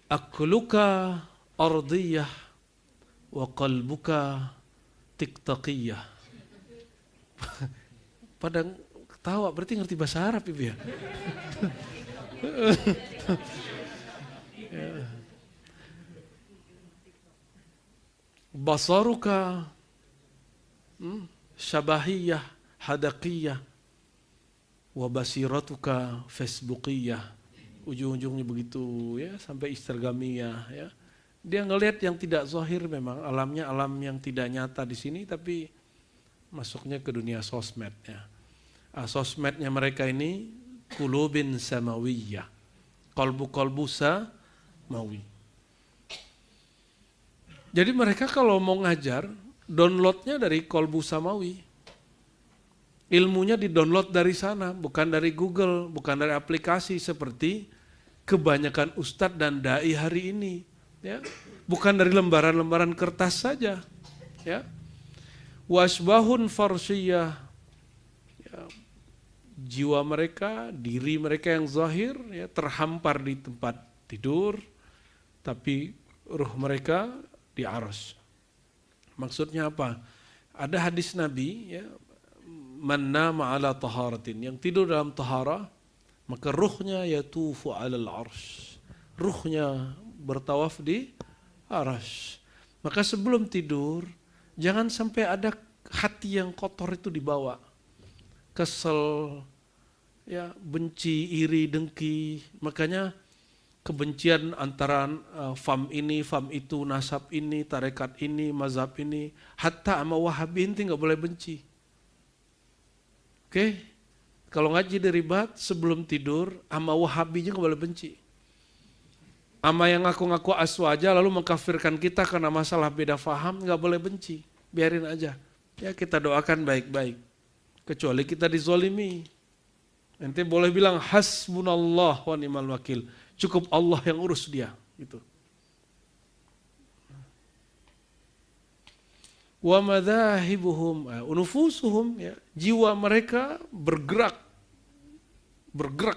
Akluka ardiyah, wa qalbuka tiktaqiyah. Pada ketawa, berarti ngerti bahasa Arab ibu ya? Basaruka syabahiyah hadaqiyah, wa basiratuka facebookiyah. Ujung-ujungnya begitu ya, sampai istigamiyah ya. Dia ngelihat yang tidak zahir, memang alamnya alam yang tidak nyata di sini, tapi masuknya ke dunia sosmed ya. Sosmednya mereka ini kulubin samawiyah, kolbu samawi. Jadi mereka kalau mau ngajar, downloadnya dari kolbu samawi. Ilmunya di-download dari sana, bukan dari Google, bukan dari aplikasi seperti kebanyakan ustadz dan dai hari ini. Ya. Bukan dari lembaran-lembaran kertas saja. Ya. Wasbahun farsiyah. Ya. Jiwa mereka, diri mereka yang zahir ya, terhampar di tempat tidur, tapi ruh mereka di arsy. Maksudnya apa? Ada hadis Nabi ya, man nama ala taharatin, yang tidur dalam taharah maka ruhnya yatufu alal arsy, ruhnya bertawaf di arsy. Maka sebelum tidur jangan sampai ada hati yang kotor itu dibawa, kesel ya, benci, iri, dengki. Makanya kebencian antara fam ini, fam itu, nasab ini, tarekat ini, mazhab ini, hatta sama Wahabi inti nggak boleh benci. Oke, kalau ngaji dari Ribat sebelum tidur, sama Wahabinya nggak boleh benci. Sama yang ngaku-ngaku aswaja lalu mengkafirkan kita karena masalah beda faham, nggak boleh benci, biarin aja. Ya kita doakan baik-baik. Kecuali kita dizolimi. Ente boleh bilang hasbunallah wa ni'mal wakil. Cukup Allah yang urus dia, gitu. Wa madzahibuhum unufusuhum ya, jiwa mereka bergerak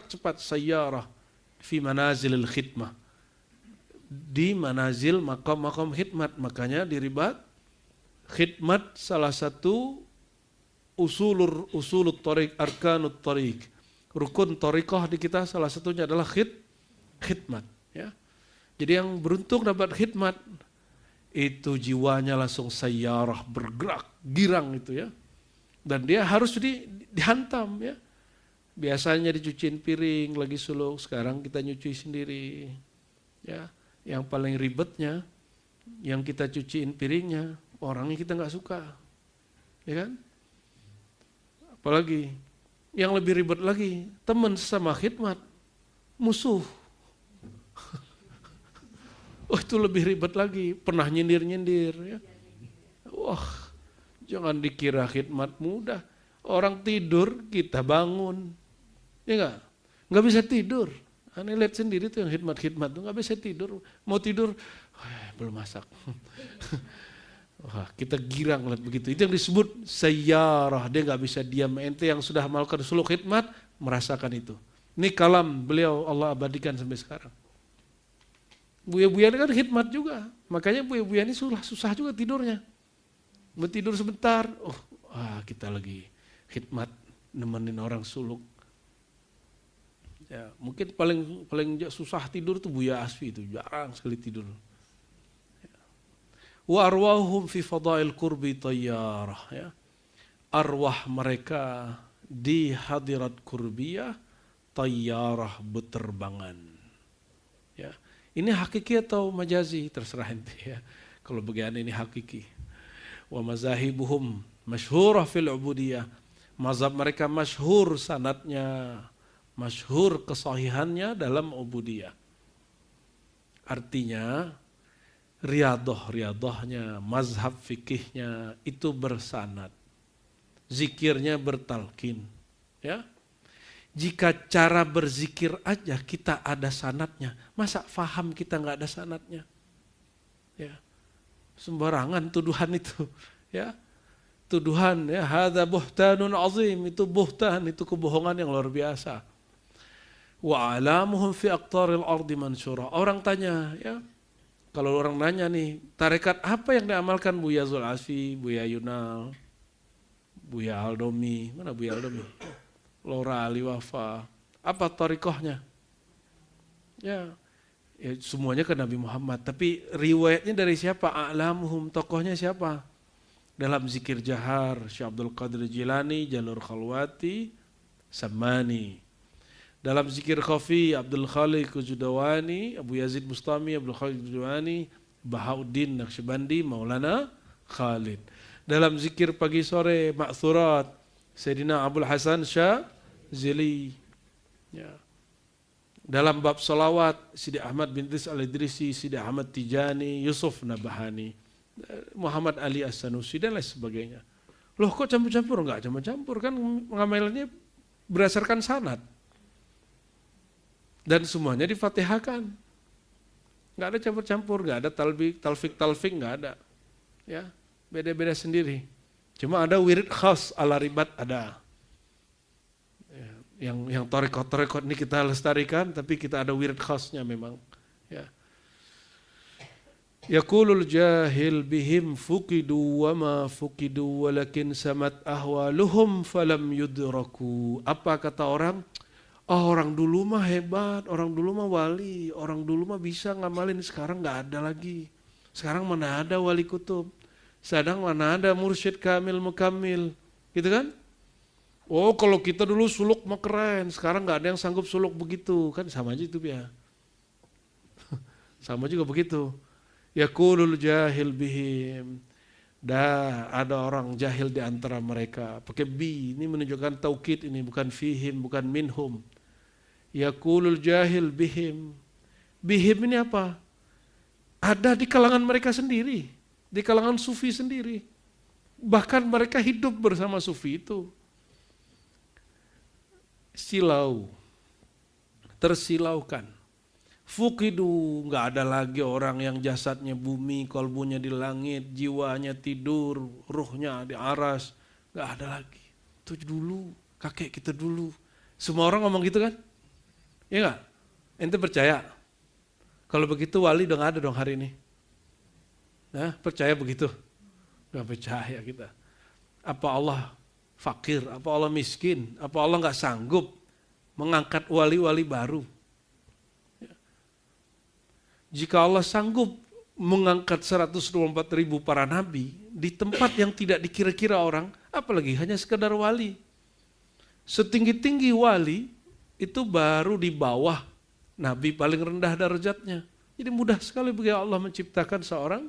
cepat, sayyarah fi manazilil khidmah, di manazil makam-makam khidmat. Makanya di Ribat khidmat salah satu usulut tariq, arkanut tariq, rukun thariqah di kita salah satunya adalah khidmat. Ya. Jadi yang beruntung dapat khidmat, itu jiwanya langsung sayyarah, bergerak, girang itu ya. Dan dia harus dihantam ya. Biasanya dicuciin piring lagi suluk, sekarang kita nyuci sendiri. Ya, yang paling ribetnya, yang kita cuciin piringnya, orangnya kita nggak suka, ya kan? Apalagi yang lebih ribet lagi, teman sama khidmat, musuh. Oh itu lebih ribet lagi, pernah nyindir-nyindir ya. Wah, jangan dikira khidmat mudah. Orang tidur kita bangun, ya nggak bisa tidur. Aneh lihat sendiri tuh yang khidmat tuh nggak bisa tidur. Mau tidur, belum masak. Wah, kita girang lihat begitu. Itu yang disebut sayyarah. Dia nggak bisa diam. Ente yang sudah melakukan suluk khidmat merasakan itu. Ini kalam beliau Allah abadikan sampai sekarang. Buya-buya ini kan khidmat juga. Makanya buya-buya ini susah juga tidurnya. Mau tidur sebentar, kita lagi khidmat nemenin orang suluk. Ya, mungkin paling susah tidur tuh Buya Asfi itu, jarang sekali tidur. Wa arwahum fi fadail qurbi tayyarah ya. Arwah mereka di hadirat kurbiyah tayyarah beterbangan. Ya. Ini hakiki atau majazi terserah ente ya. Kalau bagian ini hakiki. Wa mazahibuhum masyhurah fil ubudiyah. Mazhab mereka masyhur sanadnya, masyhur kesahihannya dalam ubudiyah. Artinya riadohnya, mazhab fikihnya itu bersanad. Zikirnya bertalkin. Ya. Jika cara berzikir aja kita ada sanadnya, masa faham kita nggak ada sanadnya? Ya. Sembarangan tuduhan itu. Ya. Tuduhan ya, hadza buhtanun azim, itu buhtan, itu kebohongan yang luar biasa. Wa alamuhum fi aqtaril ardi mansyura. Orang tanya ya, kalau orang nanya nih, tarekat apa yang diamalkan Buya Zul Asfi, Buya Yunal, Buya Aldomi, mana Buya Aldomi? Lora Ali Wafa, apa tarikohnya? Ya, semuanya ke Nabi Muhammad, tapi riwayatnya dari siapa? A'lamuhum, tokohnya siapa? Dalam zikir jahar, Syekh Abdul Qadir Jilani, Jalur Khalwati, Samani. Dalam zikir khafi, Abdul Khaliq Judawani, Abu Yazid Bustami, Abdul Khaliq Judawani, Bahauddin Naqsyabandi, Maulana Khalid. Dalam zikir pagi sore, Ma'thurat, Sayyidina Abdul Hasan Syazili. Ya. Dalam bab salawat, Sidi Ahmad bin Tis Al-Idrisi, Sidi Ahmad Tijani, Yusuf Nabahani, Muhammad Ali As-Sanusi, dan lain sebagainya. Loh kok campur-campur? Enggak campur-campur, kan mengamalnya berdasarkan sanad. Dan semuanya difatihahkan. Enggak ada campur-campur, enggak ada talfik, enggak ada. Ya, beda-beda sendiri. Cuma ada wirid khas ala ribat ada. Yang tarekat ini kita lestarikan, tapi kita ada wirid khasnya memang. Ya. Yaqulul jahil bihim fuqidu wa ma fuqidu walakin samat ahwaluhum falam yudraku. Apa kata orang? Orang dulu mah hebat, orang dulu mah wali, orang dulu mah bisa ngamalin, sekarang nggak ada lagi. Sekarang mana ada wali kutub, sedang mana ada mursyid kamil mukamil, gitu kan? Oh kalau kita dulu suluk mah keren, sekarang nggak ada yang sanggup suluk begitu, kan sama aja itu ya. Sama juga begitu. Yaqulul jahil bihim. Dah ada orang jahil di antara mereka. Pakai bi, ini menunjukkan taukid, ini bukan fihim, bukan minhum. Yaqulul jahil bihim. Bihim ini apa? Ada di kalangan mereka sendiri, di kalangan sufi sendiri. Bahkan mereka hidup bersama sufi itu. Silau, tersilaukan. Fukidu, nggak ada lagi orang yang jasadnya bumi, kolbunya di langit, jiwanya tidur, ruhnya di aras, nggak ada lagi. Itu dulu, kakek kita dulu. Semua orang ngomong gitu kan? Iya nggak? Ente percaya? Kalau begitu wali udah nggak ada dong hari ini. Nah, percaya begitu? Nggak percaya kita. Apa Allah fakir? Apa Allah miskin? Apa Allah nggak sanggup mengangkat wali-wali baru. Jika Allah sanggup mengangkat 124.000 para nabi di tempat yang tidak dikira-kira orang, apalagi hanya sekedar wali. Setinggi-tinggi wali itu baru di bawah nabi paling rendah derajatnya. Jadi mudah sekali bagi Allah menciptakan seorang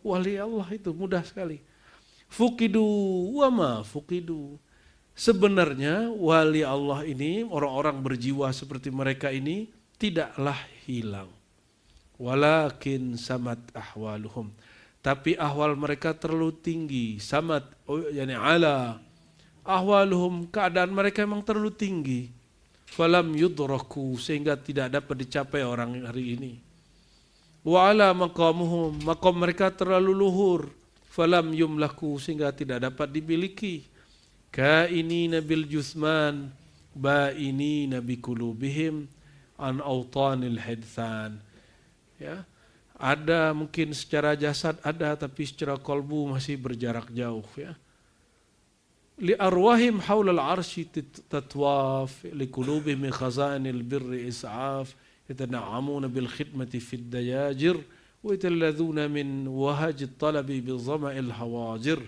wali Allah, itu mudah sekali. Fuqidu wa ma fuqidu. Sebenarnya wali Allah ini, orang-orang berjiwa seperti mereka ini tidaklah hilang. Walakin samat ahwaluhum. Tapi ahwal mereka terlalu tinggi. Samat, yani ala. Ahwaluhum, keadaan mereka memang terlalu tinggi. Falam yudraku, sehingga tidak dapat dicapai orang hari ini. Wa ala maqamuhum, maqam mereka terlalu luhur. Falam yumlaku, sehingga tidak dapat dimiliki. Kainina bil jusman, bainina bi qulubihim an awtanil hadthan. Ya, ada mungkin secara jasad ada, tapi secara kolbu masih berjarak jauh. Ya, li arwahim haulal arsy tatwaf, li qulubihim min khazanil birri is'af, yatana'amuna bil khidmati fid dayajir, wa yatalladhuna min wahaj at-talabi bi dhama'il hawajir,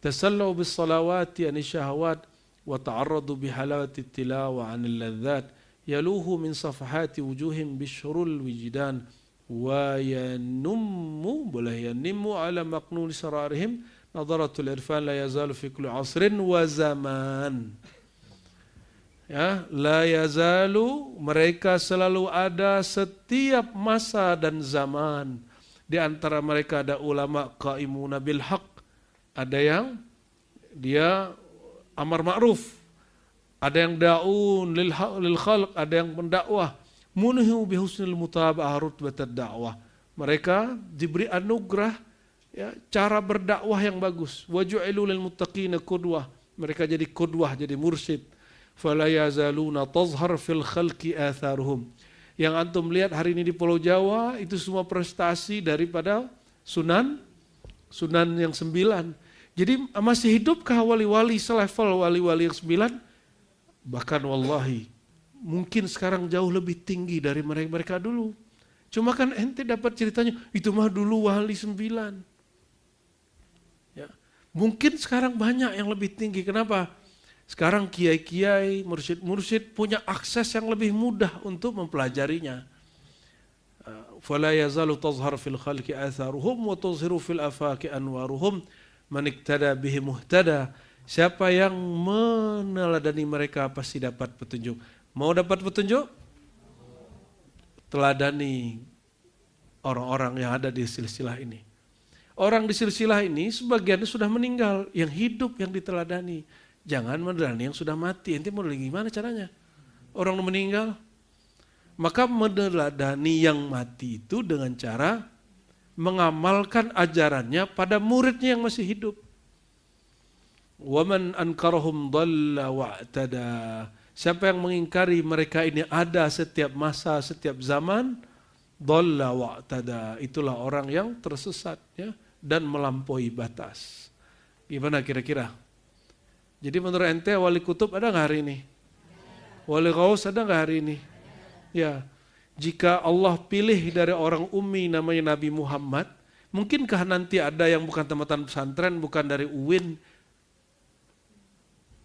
tasallu bis salawati an syahawat, wa ta'arradu bi halawati at-tilawa 'anil ladhat, yaluhu min safahati wujuhim bishrul wijdan, wa yanummu boleh yanimmu ala maqnun sararihim nadaratul irfan la yazalu fi kulli asrin wa zaman. Ya, la yazalu, mereka selalu ada setiap masa dan zaman. Di antara mereka ada ulama qaimuna bil haq, ada yang dia amar ma'ruf, ada yang daun lil khalq, ada yang mendakwah. Munhu bihusnil mutaba'ah rutbatad dakwah. Mereka diberi anugerah, ya, cara berdakwah yang bagus. Wa ju'ilu lil muttaqina qudwah. Mereka jadi qudwah, jadi mursyid. Fala yazaluna tazhar fil khalqi atharuhum. Yang antum lihat hari ini di Pulau Jawa itu semua prestasi daripada sunan yang 9. Jadi masih hidupkah wali-wali selevel wali-wali yang 9? Bahkan wallahi mungkin sekarang jauh lebih tinggi dari mereka dulu. Cuma kan ente dapat ceritanya, itu mah dulu wali 9. Ya. Mungkin sekarang banyak yang lebih tinggi. Kenapa? Sekarang kiai-kiai, mursyid-mursyid punya akses yang lebih mudah untuk mempelajarinya. Fala yazalu tazhar fil khalqi atharuhum wa tuzhiru fil afaqi anwaruhum man iktada bihi muhtada. Siapa yang meneladani mereka pasti dapat petunjuk. Mau dapat petunjuk? Teladani orang-orang yang ada di silsilah ini. Orang di silsilah ini sebagian sudah meninggal, yang hidup yang diteladani. Jangan meneladani yang sudah mati. Ente mau gimana caranya? Orang meninggal. Maka meneladani yang mati itu dengan cara mengamalkan ajarannya pada muridnya yang masih hidup. Waman ankarahum dhalla wa'tada. Siapa yang mengingkari mereka ini ada setiap masa, setiap zaman, dhalla wa'tada, itulah orang yang tersesat, ya, dan melampaui batas. Gimana kira-kira? Jadi menurut ente wali kutub ada nggak hari ini? Wali ghaus ada nggak hari ini? Ya, jika Allah pilih dari orang ummi namanya Nabi Muhammad, mungkinkah nanti ada yang bukan tamatan pesantren, bukan dari UIN,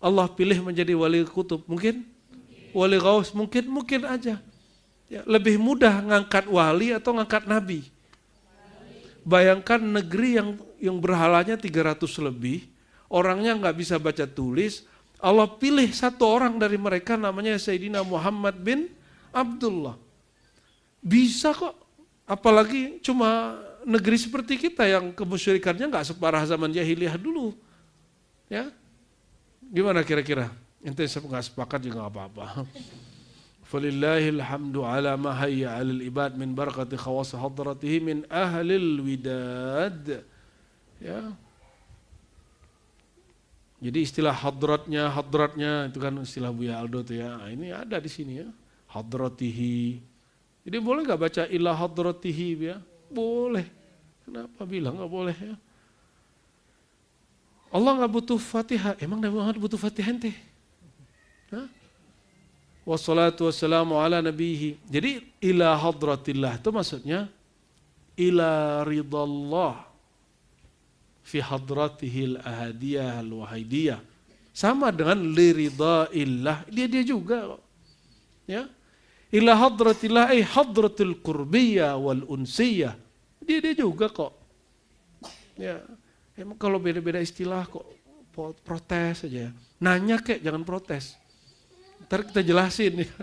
Allah pilih menjadi wali kutub? Mungkin? Wali ghaus? Mungkin aja. Ya, lebih mudah ngangkat wali atau ngangkat nabi? Bayangkan negeri yang berhalanya 300 lebih, orangnya nggak bisa baca tulis, Allah pilih satu orang dari mereka namanya Sayyidina Muhammad bin Abdullah. Bisa kok, apalagi cuma negeri seperti kita yang kemusyrikannya nggak separah zaman jahiliyah dulu. Ya, gimana kira-kira? Ente nggak sepakat juga nggak apa-apa. Falillahil hamdu ala ma hayya 'alal ibad min barakati khawas hadratihi min ahlil widad. Ya. Jadi istilah hadratnya itu kan istilah Buya Aldo tuh ya. Nah, ini ada di sini ya. Hadratihi. Jadi boleh nggak baca ila hadratihi ya? Boleh. Kenapa bilang nggak boleh ya? Allah nggak butuh Fatihah. Emang Nabi Muhammad butuh Fatihah ente? Hah? wassalatu wassalamu ala nabihi. Jadi ila hadratillah itu maksudnya ila ridallah fi hadratihil ahadiyah al-wahidiyah. Sama dengan liridhaillah, dia juga kok. Ya. Ila hadratillah ay hadratul qurbiyah wal unsiyah. Dia juga kok. Ya. Emang kalau beda-beda istilah kok protes aja. Nanya kek, jangan protes. Ntar kita jelasin ya.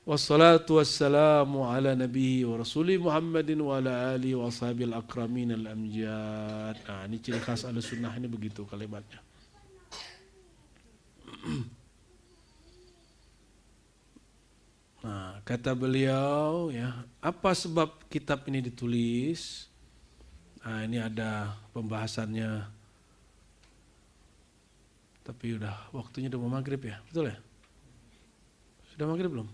Wassalatu wassalamu ala nabihi wa rasuli Muhammadin wa ala alihi wa ashabil akramin al-amjad. Nah, ini ciri khas Ahlussunnah ini begitu kalimatnya. Nah, kata beliau ya, apa sebab kitab ini ditulis? Nah, ini ada pembahasannya. Tapi udah waktunya udah mau maghrib ya, betul ya? Sudah maghrib belum?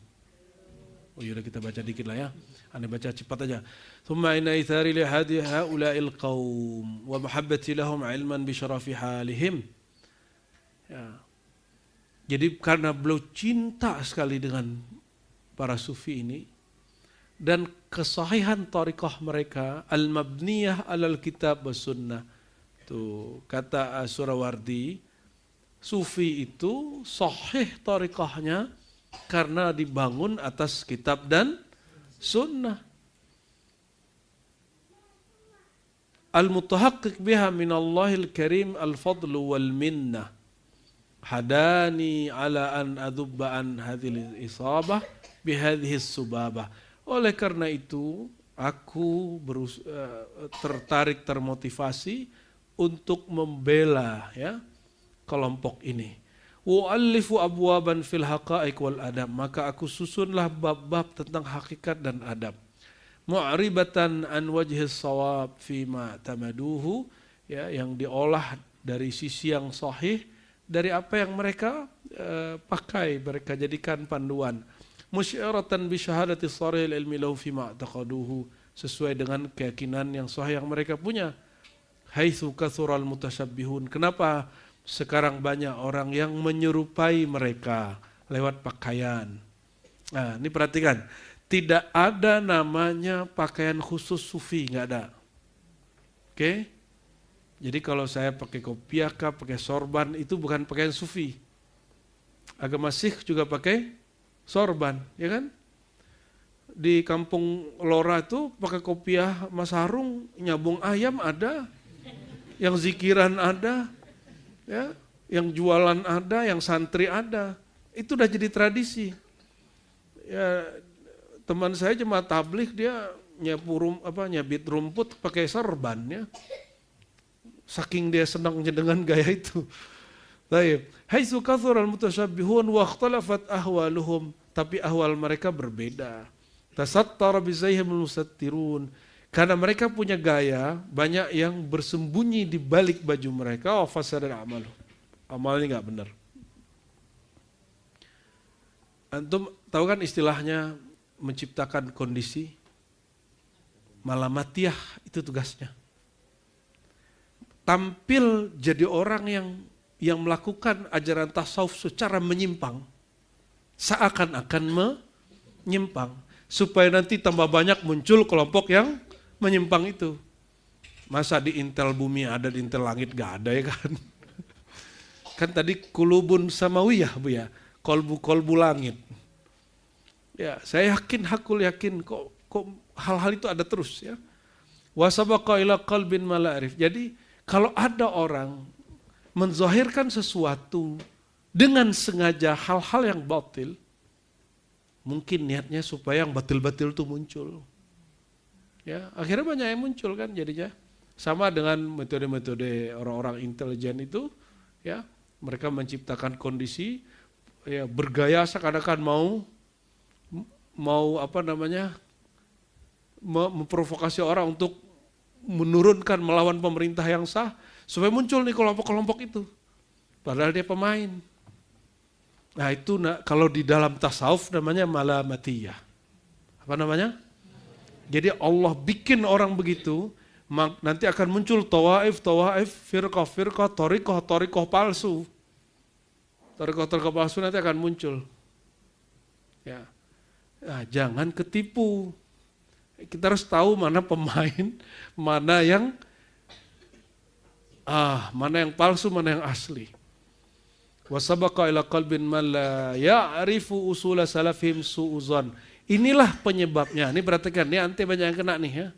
Oh yaudah kita baca dikit lah ya. Anda baca cepat aja. Thumma inna ithari li haula'il qaum wa mahabbati lahum ilman bi syarafi halihim. Ya. Jadi karena beliau cinta sekali dengan para sufi ini dan kesahihan thariqah mereka al-mabniyah alal kitab was sunnah. Tuh kata Surawardi, sufi itu sahih thariqahnya karena dibangun atas kitab dan sunnah. Al-mutahaqqiq biha minallahil karim al-fadlu wal minnah. Hadani ala an adubba an hadhil isabah bihadhihi subabah. Oleh karena itu aku tertarik, termotivasi untuk membela ya kelompok ini. Wa'allifu abwaban fil haqa'iq wal adab. Maka aku susunlah bab-bab tentang hakikat dan adab. Mu'ribatan an wajhis sawab fima tamaduhu. Ya, yang diolah dari sisi yang sahih. Dari apa yang mereka pakai, mereka jadikan panduan. Musyaratan bi syahadati sarihil ilmi lahu fima taqaduhu. Sesuai dengan keyakinan yang sahih yang mereka punya. Haitsu kathural mutasyabbihun. Kenapa sekarang banyak orang yang menyerupai mereka lewat pakaian. Nah, ini perhatikan. Tidak ada namanya pakaian khusus sufi, nggak ada. Oke? Jadi kalau saya pakai kopiah, pakai sorban, itu bukan pakaian sufi. Agama Sikh juga pakai sorban, ya kan? Di kampung Lora itu pakai kopiah Mas Harung, nyabung ayam ada, yang zikiran ada, ya, yang jualan ada, yang santri ada. Itu udah jadi tradisi. Ya, teman saya jemaah tabligh dia nyabit rumput pakai sorban ya. Saking dia senangnya dengan gaya itu. Baik. Haitsu kathural mutasyabbihun wa ikhtalafat ahwaluhum, tapi ahwal mereka berbeda. Tasattara bi zaihimul musattirun. Karena mereka punya gaya, banyak yang bersembunyi di balik baju mereka. Wa fasada amal. Amalnya enggak benar. Antum tahu kan istilahnya menciptakan kondisi? Malamatiyah itu tugasnya. Tampil jadi orang yang melakukan ajaran tasawuf secara menyimpang. Seakan-akan menyimpang. Supaya nanti tambah banyak muncul kelompok yang menyimpang itu. Masa di intel bumi ada, di intel langit gak ada ya kan? Kan tadi kulubun samawiyah bu ya, kolbu langit. Ya, saya hakul yakin kok hal-hal itu ada terus ya. Wasabaqa ila qalbin mala'rif. Jadi kalau ada orang menzahirkan sesuatu dengan sengaja hal-hal yang batil, mungkin niatnya supaya yang batil-batil itu muncul. Ya, akhirnya banyak yang muncul kan jadinya. Sama dengan metode-metode orang-orang intelijen itu, ya, mereka menciptakan kondisi ya bergaya seakan-akan mau memprovokasi orang untuk menurunkan melawan pemerintah yang sah supaya muncul nih kelompok-kelompok itu. Padahal dia pemain. Nah itu kalau di dalam tasawuf namanya malamatiyah. Apa namanya? Jadi Allah bikin orang begitu, nanti akan muncul tawaif, firqah, tariqah palsu. Tariqah palsu nanti akan muncul. Ya. Nah, jangan ketipu. Kita harus tahu mana pemain, mana yang palsu, mana yang asli. Wasabaqa ila qalbin man la ya'rifu usula salafihim su'uzan. Inilah penyebabnya. Ini perhatikan, ini anti banyak yang kena nih ya.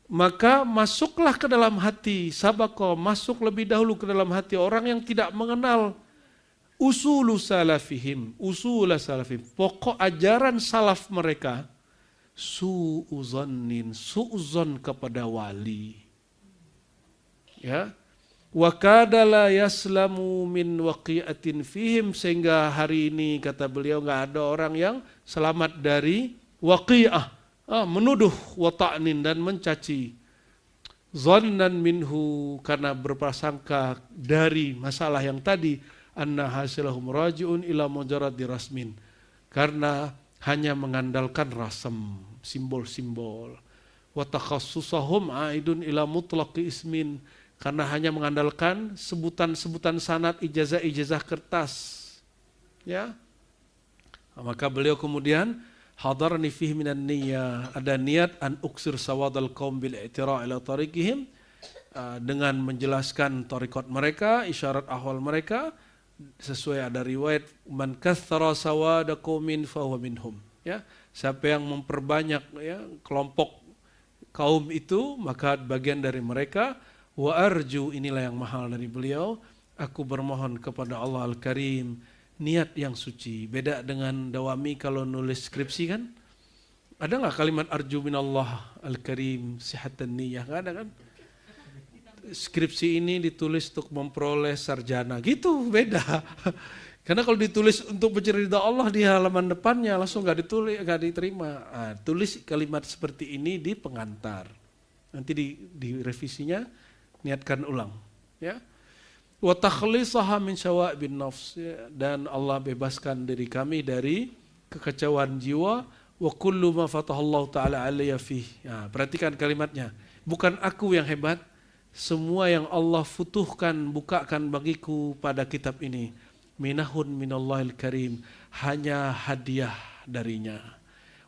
Maka masuklah ke dalam hati, sabaqa, masuk lebih dahulu ke dalam hati orang yang tidak mengenal usulu salafihim, pokok ajaran salaf mereka, su'uzannin, su'uzon kepada wali. Ya. Wa kadala yaslamu min waqi'atin fihim, sehingga hari ini kata beliau enggak ada orang yang selamat dari waqi'ah, menuduh wa ta'nin dan mencaci, zannan minhu, karena berprasangka dari masalah yang tadi, anna hasilahum raji'un ila mujarradi rasmin, karena hanya mengandalkan rasam, simbol-simbol. Wa takhassusahum aidun ila mutlaqi ismin, karena hanya mengandalkan sebutan-sebutan sanad, ijazah-ijazah kertas. Ya. Maka beliau kemudian hadarani fihi minan niyyah, ada niat an uksir sawadal qaum bil i'tira' ila tariqihim, dengan menjelaskan tariqat mereka, isyarat ahwal mereka, sesuai ada riwayat man kathara sawada qaumin fahuwa minhum. Ya, siapa yang memperbanyak ya kelompok kaum itu, maka bagian dari mereka. Wa arju, inilah yang mahal dari beliau, aku bermohon kepada Allah Al-Karim niat yang suci. Beda dengan Dawami kalau nulis skripsi kan, ada nggak kalimat arju minallah Al-Karim sihatan niyah? Nggak ada kan? Skripsi ini ditulis untuk memperoleh sarjana, gitu, beda. Karena kalau ditulis untuk mencari ridha Allah, di halaman depannya langsung nggak ditulis, nggak diterima. Tulis kalimat seperti ini di pengantar, nanti di revisinya niatkan ulang, ya. Wa takhlisaha min syawa'ibin nafs, dan Allah bebaskan diri kami dari kekacauan jiwa. Wa kullu ma fatahallahu ta'ala alayya fih. Nah, perhatikan kalimatnya. Bukan aku yang hebat, semua yang Allah futuhkan, bukakan bagiku pada kitab ini, minahun minallahil karim, hanya hadiah darinya.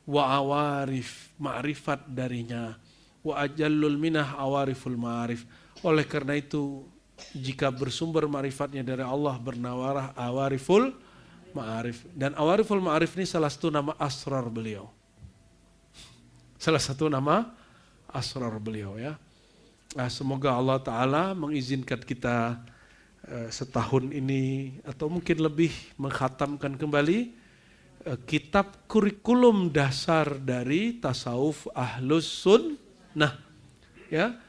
Wa awarif, ma'rifat darinya. Wa ajallul minah awariful ma'arif. Oleh karena itu, jika bersumber ma'rifatnya dari Allah, bernawarah awariful ma'arif. Dan awariful ma'arif ini salah satu nama asrar beliau. Salah satu nama asrar beliau, ya. Nah, semoga Allah Ta'ala mengizinkan kita setahun ini atau mungkin lebih mengkhatamkan kembali kitab kurikulum dasar dari tasawuf ahlus sunnah, ya.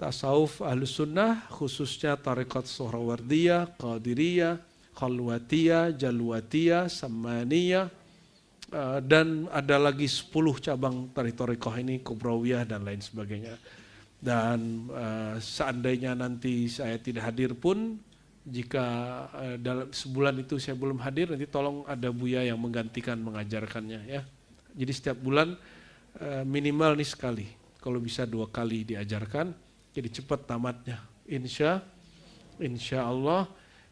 Tasawuf ahlus sunnah, khususnya tarekat Suhrawardiyah, Qadiriyah, Khalwatiyah, Jalwatiyah, Samaniyah, dan ada lagi 10 cabang dari tarekat ini, Kubrawiyah dan lain sebagainya. Dan seandainya nanti saya tidak hadir pun, jika dalam sebulan itu saya belum hadir, nanti tolong ada Buya yang menggantikan mengajarkannya, ya. Jadi setiap bulan minimal nih sekali, kalau bisa 2 kali diajarkan. Jadi cepat tamatnya, insya Allah.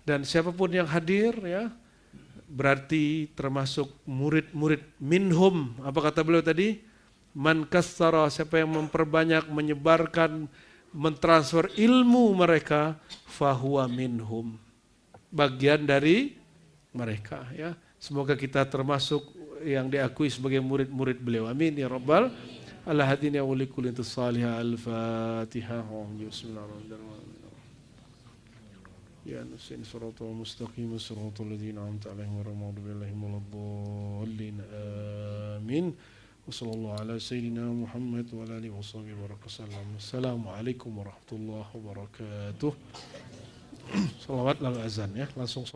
Dan siapapun yang hadir, ya, berarti termasuk murid-murid minhum. Apa kata beliau tadi? Man kassara, siapa yang memperbanyak, menyebarkan, mentransfer ilmu mereka, fahuwa minhum, bagian dari mereka, ya. Semoga kita termasuk yang diakui sebagai murid-murid beliau. Amin ya rabbal ala hadin ya wali kulintus salihah. Al-Fatihah. Bismillahirrahmanirrahim. Ya nusin suratul mustaqim suratul ladzina an'amta 'alaihim ghairil maghdubi 'alaihim waladdallin. Amin. Wassallallahu ala sayyidina Muhammad wa ala alihi washabihi wa sallam. Assalamualaikum warahmatullahi wabarakatuh. Salawat lalu azan, ya, langsung